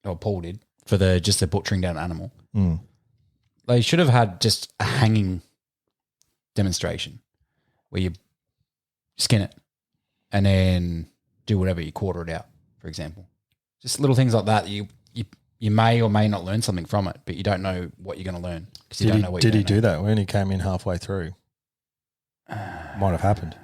or Paul did, for just the butchering down an animal. Mm. They should have had just a hanging demonstration where you skin it and then do whatever, you quarter it out, for example. Just little things like that. You may or may not learn something from it, but you don't know what you're going to learn because you don't know what you're Did going to he do that when he came in halfway through? Might have happened.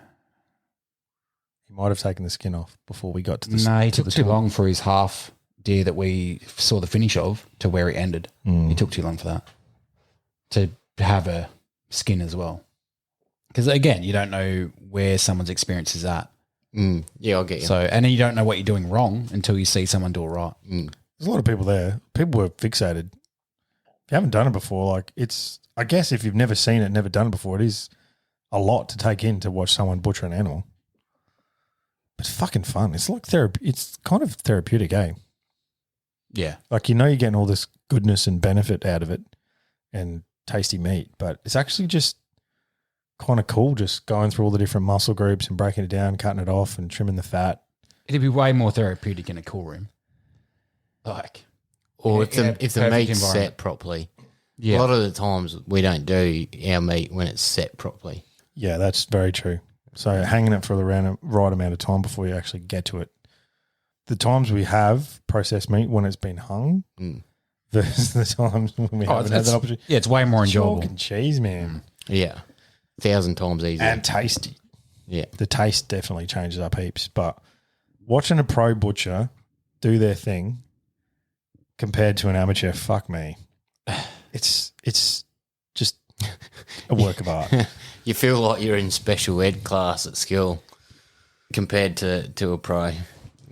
He might have taken the skin off before we got to the. No, he took too long for his half deer that we saw the finish of to where he ended. He took too long for that to have a skin as well. Because again, you don't know where someone's experience is at. Yeah, I'll get you. So, and you don't know what you're doing wrong until you see someone do it right. There's a lot of people there. People were fixated. If you haven't done it before, like it's, I guess if you've never seen it, never done it before, it is a lot to take in to watch someone butcher an animal. But it's fucking fun. It's like it's kind of therapeutic, eh? Yeah. Like, you know, you're getting all this goodness and benefit out of it and tasty meat, but it's actually just kind of cool just going through all the different muscle groups and breaking it down, cutting it off and trimming the fat. It'd be way more therapeutic in a cool room. Like, or if the perfect meat's environment. set properly. Yeah. A lot of the times we don't do our meat when it's set properly. Yeah, that's very true. So hanging it for the right amount of time before you actually get to it. The times we have processed meat when it's been hung versus the times when we haven't had that opportunity. Yeah, it's way more enjoyable. Chalk and cheese, man. Yeah. 1,000 times easier. And tasty. Yeah. The taste definitely changes up heaps. But watching a pro butcher do their thing compared to an amateur, fuck me. It's just a work of art. You feel like you're in special ed class at school compared to a pro.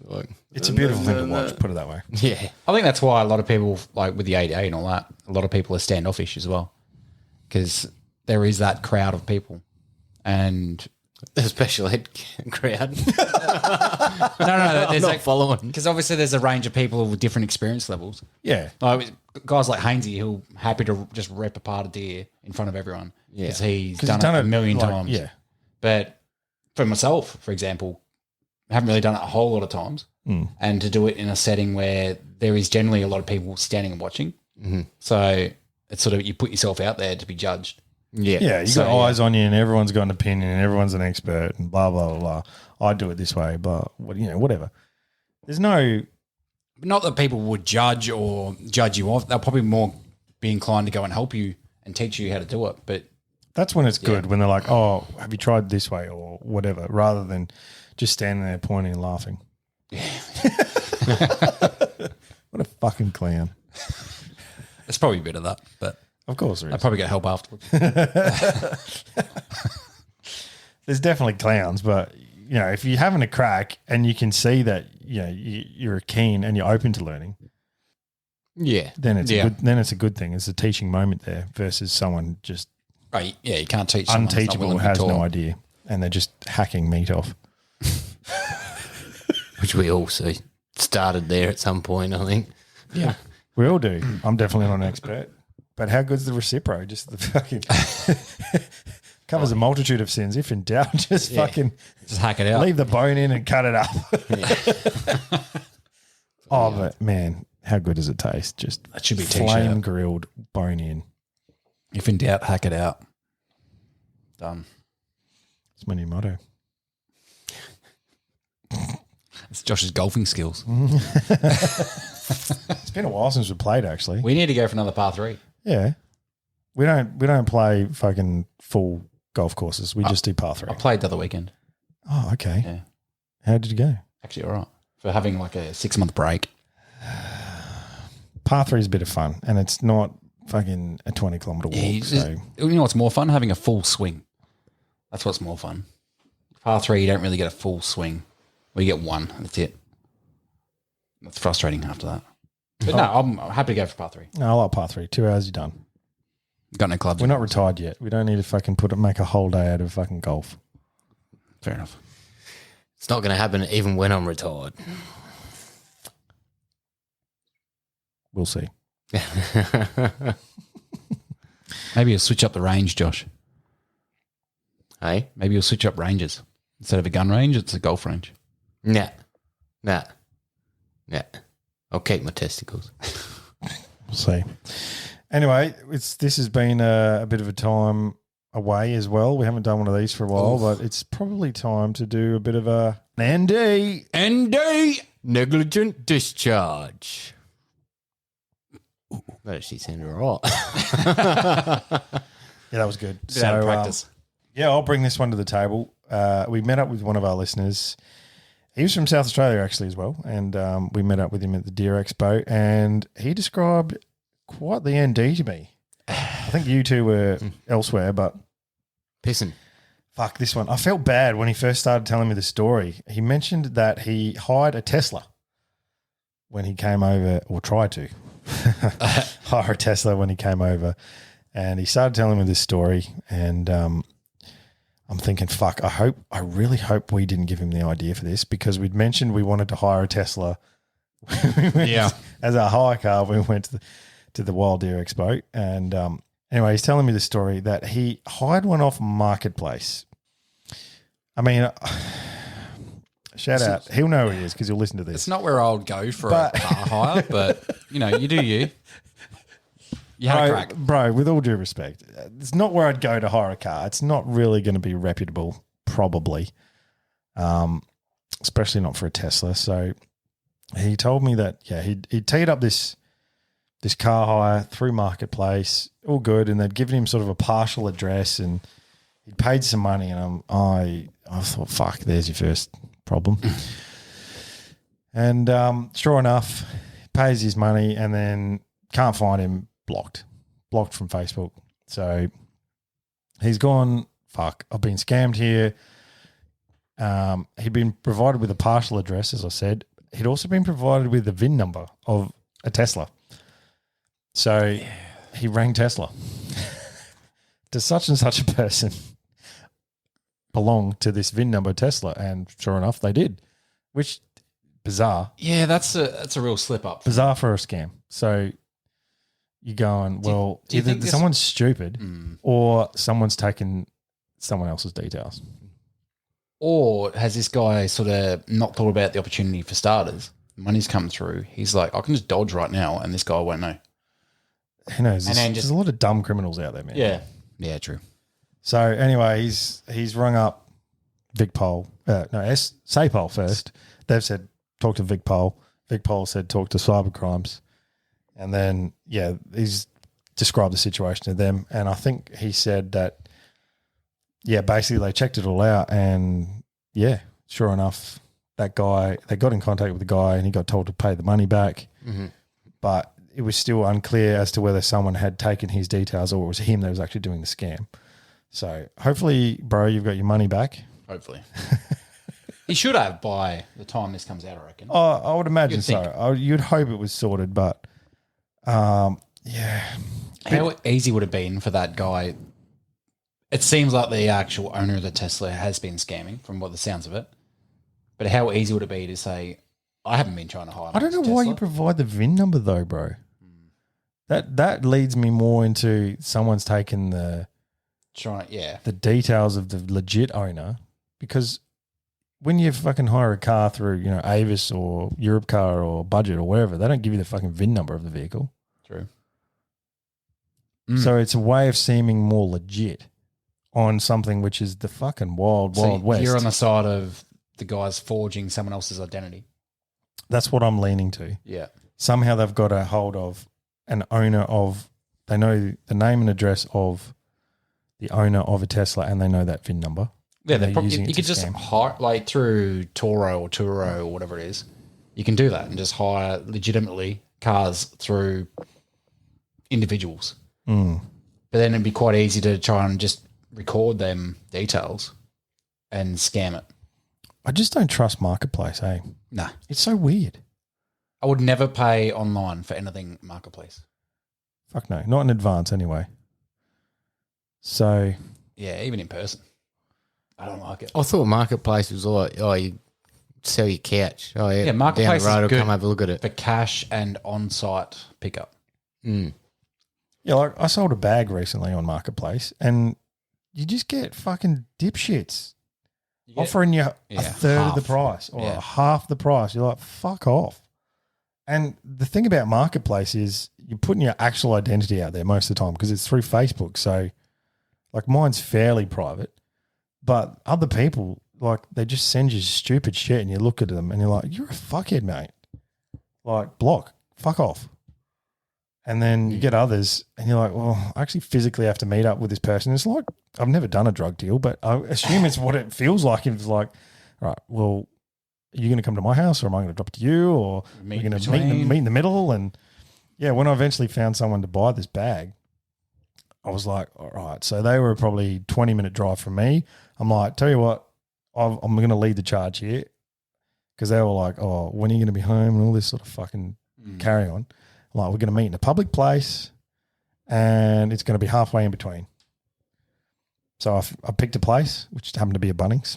Like, It's a beautiful thing to watch, put it that way. yeah. I think that's why a lot of people, like with the ADA and all that, a lot of people are standoffish as well because there is that crowd of people. And The special ed crowd. no, there's not following. because obviously there's a range of people with different experience levels. Yeah. Like guys like Hainsey, he'll happy to just rip apart a deer in front of everyone because he's 'Cause done, he's done it a it, million like, times. yeah. But for myself, for example, I haven't really done it a whole lot of times. And to do it in a setting where there is generally a lot of people standing and watching. So it's sort of, you put yourself out there to be judged. Yeah. Yeah, you got eyes on you and everyone's got an opinion and everyone's an expert and blah, blah, blah, blah. I do it this way, but, whatever. There's no... Not that people would judge or judge you off. They'll probably more be inclined to go and help you and teach you how to do it. But That's when it's good, when they're like, oh, have you tried this way or whatever, rather than just standing there pointing and laughing. What a fucking clown. there's probably a bit of that. But Of course there I is. probably get help afterwards. There's definitely clowns, but, if you're having a crack and you can see that, you're keen and you're open to learning, Yeah. then it's a good thing. It's a teaching moment there versus someone just Oh, yeah, you can't teach someone that's not unteachable, willing to be has no taught. idea, and they're just hacking meat off. Which we all see. Started there at some point, I think. Yeah, we all do. I'm definitely not an expert, but how good's the Recipro? Just the fucking covers a multitude of sins. If in doubt, just fucking Just hack it out. leave the bone in and cut it up. Oh, but man, how good does it taste? Just That should be a flame t-shirt. grilled bone in. If in doubt, hack it out. Done. It's my new motto. It's Josh's golfing skills. It's been a while since we played, actually. We need to go for another par 3. Yeah, we don't play fucking full golf courses. We just do par 3. I played the other weekend. Oh, okay. Yeah. How did you go? Actually, all right. for having like a 6-month break. Par 3 is a bit of fun, and it's not fucking a 20-kilometre walk. So You know what's more fun? Having a full swing. That's what's more fun. Par 3, you don't really get a full swing. Well, you get one. That's it. That's frustrating after that. But no, I'm happy to go for par 3. no, I like par 3. 2 hours, you're done. Got no clubs. We're not retired yet. We don't need to fucking make a whole day out of fucking golf. Fair enough. It's not going to happen even when I'm retired. We'll see. Maybe you'll switch up the range, Josh. Hey? Maybe you'll switch up ranges. Instead of a gun range, it's a golf range. Nah. I'll keep my testicles. We'll see. Anyway, this has been a bit of a time away as well. We haven't done one of these for a while, but it's probably time to do a bit of an ND. ND! Negligent discharge. That actually sounded all right. Yeah, that was good. Bit out of practice. Yeah, I'll bring this one to the table. We met up with one of our listeners. He was from South Australia actually as well, and we met up with him at the Deer Expo, and he described quite the ND to me. I think you two were elsewhere, but Pissing. fuck this one. I felt bad when he first started telling me the story. He mentioned that he hired a Tesla when he came over, or tried to hire a Tesla when he came over, and he started telling me this story, and I'm thinking, fuck, I really hope we didn't give him the idea for this, because we'd mentioned we wanted to hire a Tesla. Yeah. As our hire car, we went to the Wild Deer Expo. And anyway, he's telling me the story that he hired one off Marketplace. I mean, shout out. He'll know who he is because he'll listen to this. It's not where I would go for a car hire, but, you know, you do you. You had a crack. Bro, with all due respect, it's not where I'd go to hire a car. It's not really going to be reputable, probably, especially not for a Tesla. So he told me that, yeah, he teed up this car hire through Marketplace, all good, and they'd given him sort of a partial address, and he'd paid some money, and I thought, fuck, there's your first problem. And sure enough, he pays his money and then can't find him. Blocked from Facebook. So he's gone, fuck, I've been scammed here. He'd been provided with a partial address, as I said. He'd also been provided with the VIN number of a Tesla. So he rang Tesla. Does such and such a person belong to this VIN number Tesla? And sure enough, they did, which bizarre. Yeah, that's a real slip up. Bizarre for a scam. So you're going, well, do you either think someone's stupid or someone's taken someone else's details. Or has this guy sort of not thought about the opportunity for starters? Money's come through. He's like, I can just dodge right now and this guy won't know. Who knows? And then There's a lot of dumb criminals out there, man. Yeah. Yeah, true. So anyway, he's rung up Vic Pol. SAPOL first. They've said, talk to Vic Pol. Vic Pol said, talk to cybercrimes. And then, yeah, he's described the situation to them. And I think he said that, yeah, basically they checked it all out. And, yeah, sure enough, that guy, they got in contact with the guy and he got told to pay the money back. Mm-hmm. But it was still unclear as to whether someone had taken his details or it was him that was actually doing the scam. So hopefully, bro, you've got your money back. Hopefully. He should have by the time this comes out, I reckon. Oh, I would imagine so. You'd hope it was sorted, but yeah. How easy would it have been for that guy? It seems like the actual owner of the Tesla has been scamming from what the sounds of it. But how easy would it be to say, I haven't been trying to hire I don't know why you provide the VIN number though, bro. That leads me more into someone's taken the details of the legit owner, because when you fucking hire a car through, you know, Avis or Europcar or Budget or wherever, they don't give you the fucking VIN number of the vehicle. True. So it's a way of seeming more legit on something which is the fucking wild west. You're on the side of the guys forging someone else's identity. That's what I'm leaning to. Yeah. Somehow they've got a hold of an owner of, they know the name and address of the owner of a Tesla and they know that VIN number. Yeah, you could just hire, like through Toro or whatever it is, you can do that and just hire legitimately cars through individuals. But then it'd be quite easy to try and just record them details and scam it. I just don't trust Marketplace, eh? Nah. It's so weird. I would never pay online for anything Marketplace. Fuck no. Not in advance anyway. So... Yeah, even in person. I don't like it. I thought Marketplace was like, you sell your couch. Oh, yeah. Marketplace down the road, is I'll good come have a look at it. for cash and on-site pickup. Yeah, like I sold a bag recently on Marketplace and you just get fucking dipshits offering you a third of the price or half the price. You're like, fuck off. And the thing about Marketplace is you're putting your actual identity out there most of the time because it's through Facebook. So, like, mine's fairly private, but other people, like, they just send you stupid shit and you look at them and you're like, you're a fuckhead, mate. Like, block, fuck off. And then you get others and you're like, well, I actually physically have to meet up with this person. It's like, I've never done a drug deal, but I assume it's what it feels like. It's like, right, well, are you going to come to my house or am I going to drop to you or we're going to meet in the middle? And yeah, when I eventually found someone to buy this bag, I was like, all right. So they were probably 20-minute drive from me. I'm like, tell you what, I'm going to lead the charge here because they were like, oh, when are you going to be home and all this sort of fucking carry on. Like, we're going to meet in a public place and it's going to be halfway in between. So I picked a place, which happened to be a Bunnings.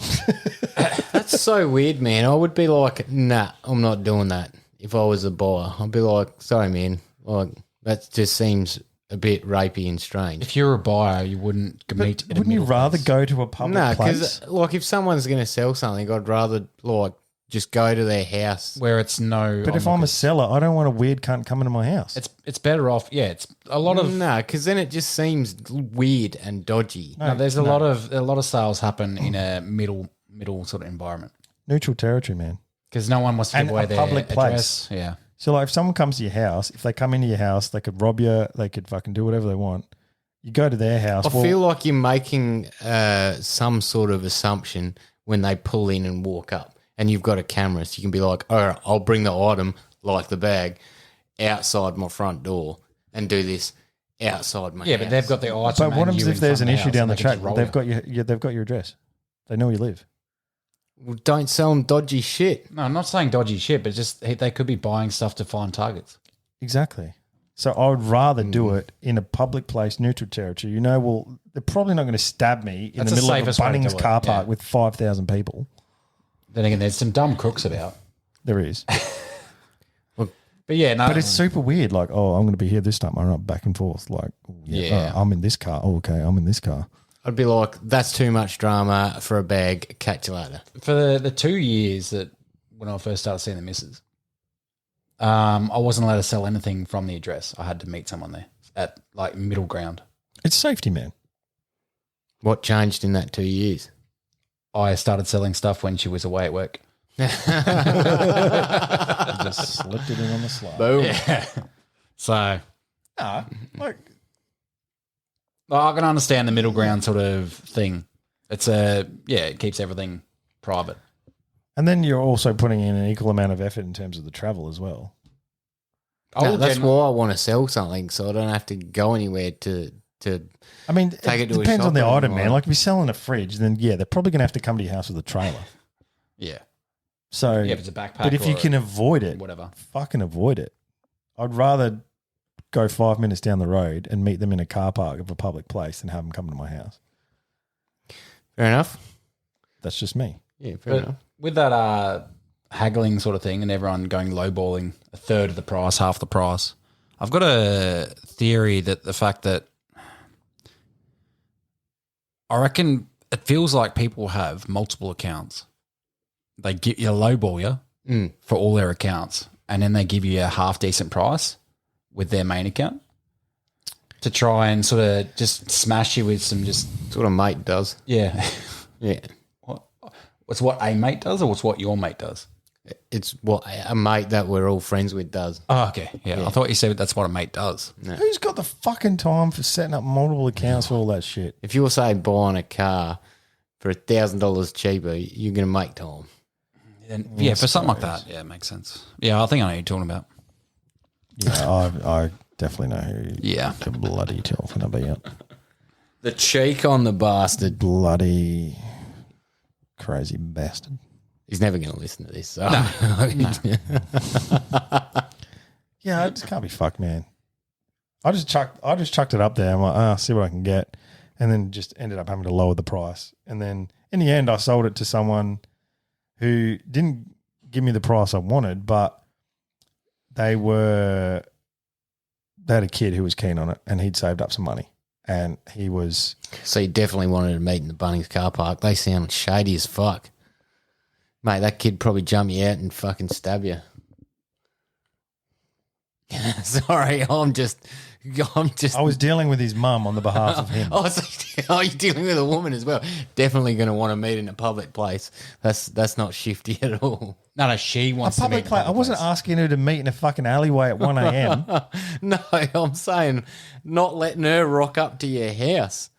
That's so weird, man. I would be like, nah, I'm not doing that if I was a buyer. I'd be like, sorry, man. Like, that just seems a bit rapey and strange. If you're a buyer, you wouldn't meet at a Wouldn't you middle rather place. go to a public place? because, like, if someone's going to sell something, I'd rather, like, just go to their house. where it's no. But if I'm a seller, I don't want a weird cunt coming to my house. it's better off. Yeah, it's a lot of. No, because then it just seems weird and dodgy. No, there's a lot of sales happen in a middle sort of environment Neutral territory, man. because no one wants to And give away a their public address. place. Yeah, So, like, if someone comes to your house, if they come into your house, they could rob you, they could fucking do whatever they want. You go to their house. I feel like you're making some sort of assumption when they pull in and walk up and you've got a camera. So you can be like, all right, I'll bring the item, like the bag, outside my front door and do this outside my house. but they've got the item. But what happens if there's an issue down the track? They've got. got your address. They know where you live. Well, don't sell them dodgy shit. No, I'm not saying dodgy shit, but just they could be buying stuff to find targets. Exactly. So I would rather do it in a public place, neutral territory. You know, well, they're probably not going to stab me in That's the the middle of a safest way to Bunnings do it, car park yeah. with 5,000 people. Then again, there's some dumb crooks about. There is. But yeah, no. But it's super weird. Like, oh, I'm going to be here this time. I'm not back and forth. Like, Yeah. I'm in this car. Oh, okay, I'm in this car. I'd be like, that's too much drama for a bag. Catch you later. For the 2 years that when I first started seeing the missus, I wasn't allowed to sell anything from the address. I had to meet someone there at like middle ground. It's safety, man. What changed in that 2 years? I started selling stuff when she was away at work. I just slipped it in on the slide. Boom. Yeah. So Like, I can understand the middle ground sort of thing. It keeps everything private. and then you're also putting in an equal amount of effort in terms of the travel as well. No, that's why I want to sell something so I don't have to go anywhere to I mean, Take it it to a depends on the shop item, or- man. Like, if you're selling a fridge, then yeah, they're probably going to have to come to your house with a trailer. Yeah. So, Yeah, if it's a backpack. but if you or can avoid it, whatever. fucking avoid it. I'd rather go 5 minutes down the road and meet them in a car park of a public place than have them come to my house. Fair enough. That's just me. Yeah, fair But enough. with that haggling sort of thing and everyone going lowballing a third of the price, half the price, I've got a theory that the fact that I reckon it feels like people have multiple accounts. They get you lowball you for all their accounts, and then they give you a half decent price with their main account to try and sort of just smash you with some just That's what a mate does. yeah. Yeah. What's what a mate does, or what's what your mate does? It's what a mate that we're all friends with does. Oh, okay. Yeah, I thought you said that's what a mate does. Who's got the fucking time for setting up multiple accounts for all that shit? If you're, say, buying a car for $1,000 cheaper, you're going to make time. And, yeah, for something like that, yeah, it makes sense. Yeah, I think I know who you're talking about. Yeah, I definitely know who Yeah. the bloody talking about. The cheek on the bastard. Bloody crazy bastard. He's never going to listen to this. So. Yeah, I just can't be fucked, man. I just chucked it up there. I'm like, see what I can get. And then just ended up having to lower the price. And then in the end, I sold it to someone who didn't give me the price I wanted, but they had a kid who was keen on it and he'd saved up some money. And he was... So you definitely wanted to meet in the Bunnings car park. They sound shady as fuck. Mate, that kid probably jump you out and fucking stab you. Sorry, I'm just... I was dealing with his mum on the behalf of him. Oh, you're dealing with a woman as well. Definitely going to want to meet in a public place. That's not shifty at all. No, she wants A to meet. public place. I wasn't asking her to meet in a fucking alleyway at 1 a.m. No, I'm saying not letting her rock up to your house.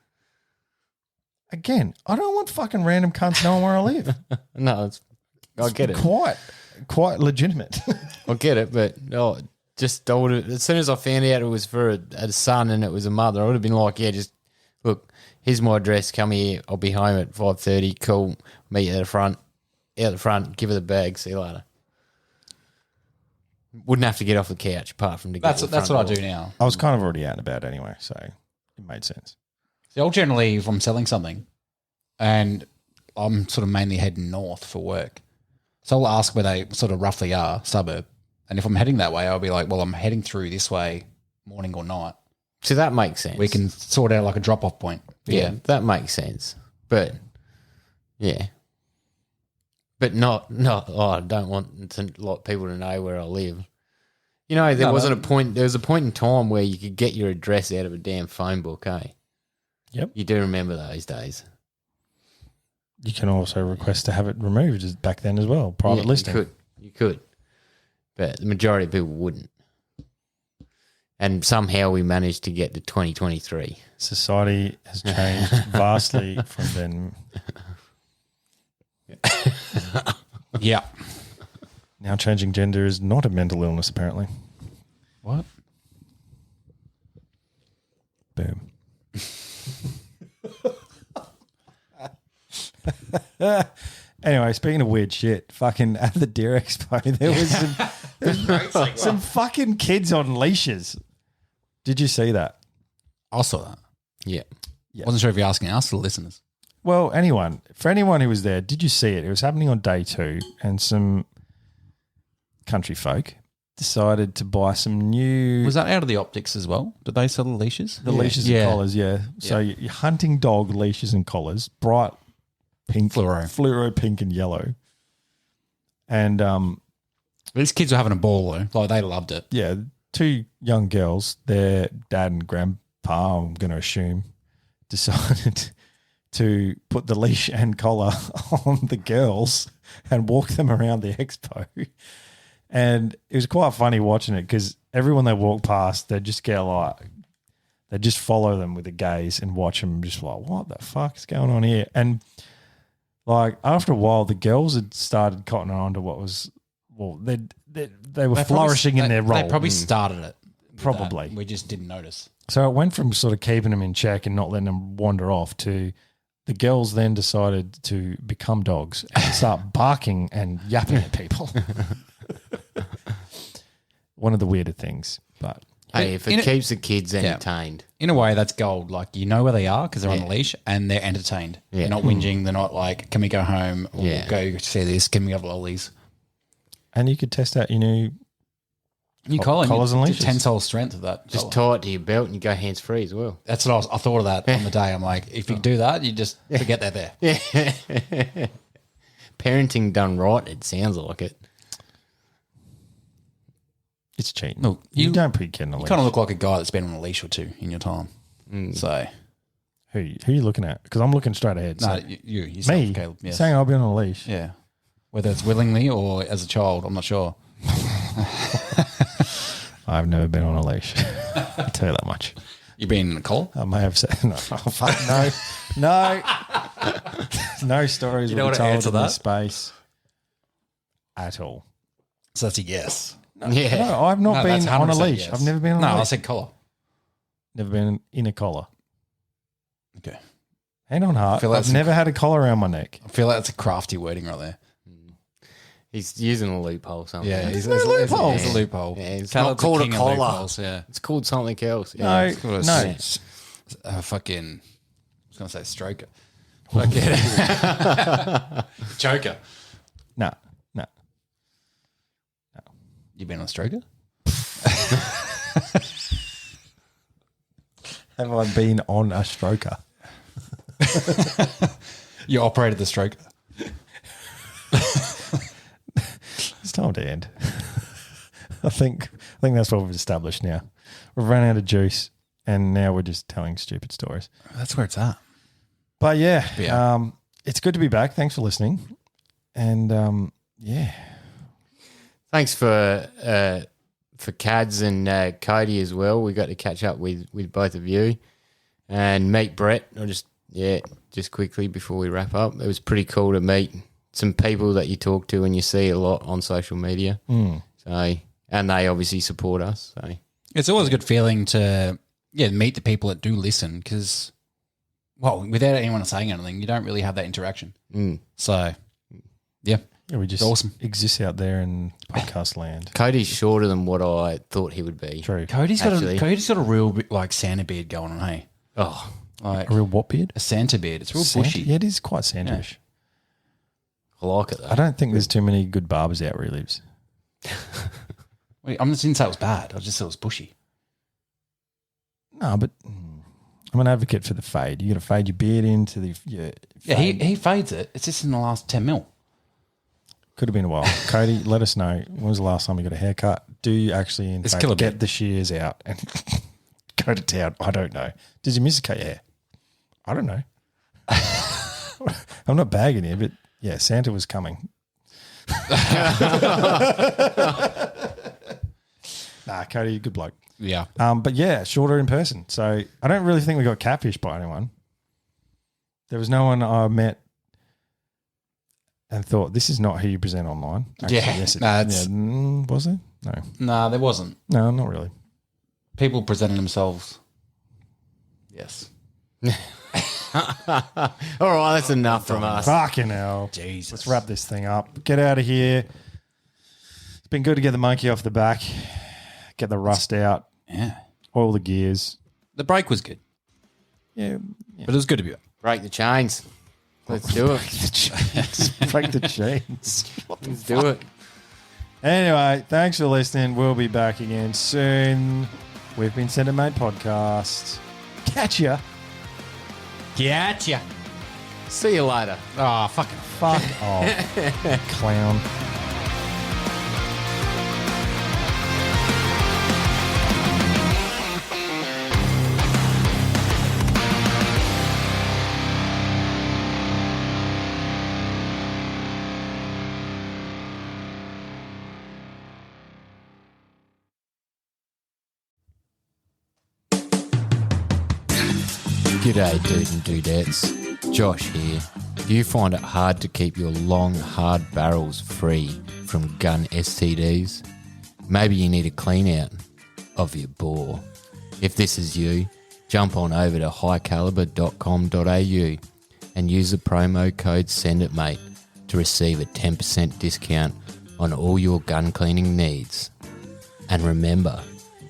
Again, I don't want fucking random cunts knowing where I live. No, I get it. Quite legitimate. I get it, but I would have, as soon as I found out it was for a son and it was a mother, I would have been like, yeah, just look, here's my address, come here, I'll be home at 5:30, cool, meet you at the front, give her the bag, see you later. Wouldn't have to get off the couch apart from to get That's to the what front I door. do now. I was kind of already out and about anyway, so it made sense. So I'll generally, if I'm selling something and I'm sort of mainly heading north for work, so I'll ask where they sort of roughly are, suburb. And if I'm heading that way, I'll be like, well, I'm heading through this way, morning or night. So that makes sense. We can sort out like a drop-off point. Yeah, that makes sense. But, yeah. But not I don't want people to know where I live. You know, there was a point in time where you could get your address out of a damn phone book, eh? Yep. You do remember those days. You can also request to have it removed back then as well, private listing. You could. But the majority of people wouldn't. And somehow we managed to get to 2023. Society has changed vastly from then. Yeah. Now changing gender is not a mental illness, apparently. What? Boom. Anyway, speaking of weird shit, fucking at the Deer Expo, there was some fucking kids on leashes. Did you see that? I saw that. Yeah. Wasn't sure if you're asking us or the listeners. Well, for anyone who was there, did you see it? It was happening on day 2, and some country folk decided to buy some new... Was that out of the optics as well? Did they sell the leashes? The leashes and collars, yeah. So you're hunting dog leashes and collars, bright pink, fluoro pink and yellow. And these kids were having a ball though. Like they loved it. yeah, 2 young girls, their dad and grandpa, I'm going to assume, decided to put the leash and collar on the girls and walk them around the expo. And it was quite funny watching it because everyone they walk past, they just get like, they just follow them with a gaze and watch them just like, what the fuck is going on here? And like after a while, the girls had started cottoning on to what was, well, they were flourishing in their role. They probably started it. with Probably. that. We just didn't notice. So it went from sort of keeping them in check and not letting them wander off to the girls then decided to become dogs and start barking and yapping at people. One of the weirder things, but Hey, if it keeps the kids entertained. In a way, that's gold. Like, you know where they are because they're on the leash and they're entertained. Yeah. They're not whinging. They're not like, can we go home? Or Yeah. go see this? Can we have lollies? and you could test out your new Collars and leashes. Tensile strength of that. Just tie it to your belt and you go hands free as well. That's what I thought of that on the day. I'm like, if you do that, you just forget they're there. Yeah. Parenting done right, it sounds like it. It's cheating. Look, you don't put your kid on a You leash. kind of look like a guy that's been on a leash or two in your time. So, Who are you looking at? Because I'm looking straight ahead. no, So. you yourself, Me Caleb. Yes. saying I'll be on a leash. Yeah. Whether it's willingly or as a child, I'm not sure. I've never been on a leash. I'll tell you that much. You been in a collar? I may have said no. Oh, fuck, no. No stories You don't will be want to told answer in that? this space. at all. So that's a yes. Yeah. No, I've not No, that's been on a 100% leash. yes. I've never been on No, a I leash. said collar. Never been in a collar. Okay. Hand on heart. feel that's I've never had a collar around my neck. I feel like that's a crafty wording right there. He's using a loophole something. Yeah, There's no loophole. There's a loophole. Yeah, it's Caleb's not called a king of collar. loopholes, yeah. It's called something else. No, Yeah. It's called no. fucking. I was going to say stroker. Fucking choker. No. You been on a stroker? Have I been on a stroker? You operated the stroker. It's time to end. I think that's what we've established now. We've run out of juice, and now we're just telling stupid stories. That's where it's at. But yeah, Yeah. it's good to be back. Thanks for listening, and yeah, Thanks for Cads and Cody as well. We got to catch up with both of you and meet Brett. Just quickly before we wrap up, it was pretty cool to meet some people that you talk to and you see a lot on social media. So, and they obviously support us. So It's always a good feeling to meet the people that do listen because, well, without anyone saying anything, you don't really have that interaction. So, yeah, we just awesome. exist out there in podcast land. Cody's shorter than what I thought he would be. True. Cody's got Actually. a real like Santa beard going on. Hey, Oh, like A real what beard? a Santa beard. It's real Santa? bushy. Yeah, it is quite Santa-ish. I like it though. I don't think there's too many good barbers out where he lives. Wait, I didn't say it was bad. I just said it was bushy. No, but I'm an advocate for the fade. You got to fade your beard into the Yeah, fade. he fades it. It's just in the last 10 mil. Could have been a while. Cody, let us know. When was the last time you got a haircut? Do you actually, in It's fact, killer get beard. the shears out and go to town? I don't know. Does he miss a cut your hair? I don't know. I'm not bagging you, but yeah, Santa was coming. Nah, Cody, good bloke. Yeah. But yeah, shorter in person. So I don't really think we got catfished by anyone. There was no one I met and thought, this is not who you present online. Actually, Yeah, yes, nah, it's- was it? No. Nah, there wasn't. No, not really. People presenting themselves. Yes. All right, that's enough from us. Fucking hell. Jesus. Let's wrap this thing up. Get out of here. It's been good to get the monkey off the back, get the rust out, Yeah. oil the gears. The break was good, Yeah. but it was good to be back. Break the chains. Let's do it. Break the chains. Let's do it. Anyway, thanks for listening. We'll be back again soon. We've been Send It Mate Podcast. Catch ya. Gotcha. See you later. Oh, fucking. Fuck off. Clown. G'day, dude and dudettes. Josh here. Do you find it hard to keep your long, hard barrels free from gun STDs? Maybe you need a clean out of your bore. If this is you, jump on over to highcaliber.com.au and use the promo code SENDITMATE to receive a 10% discount on all your gun cleaning needs. And remember,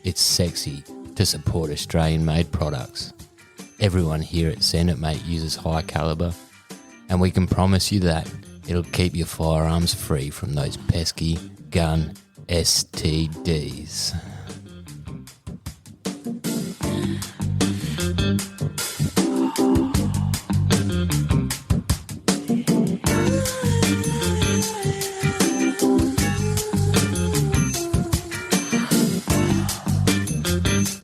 it's sexy to support Australian-made products. Everyone here at Send It Mate uses High Caliber, and we can promise you that it'll keep your firearms free from those pesky gun STDs.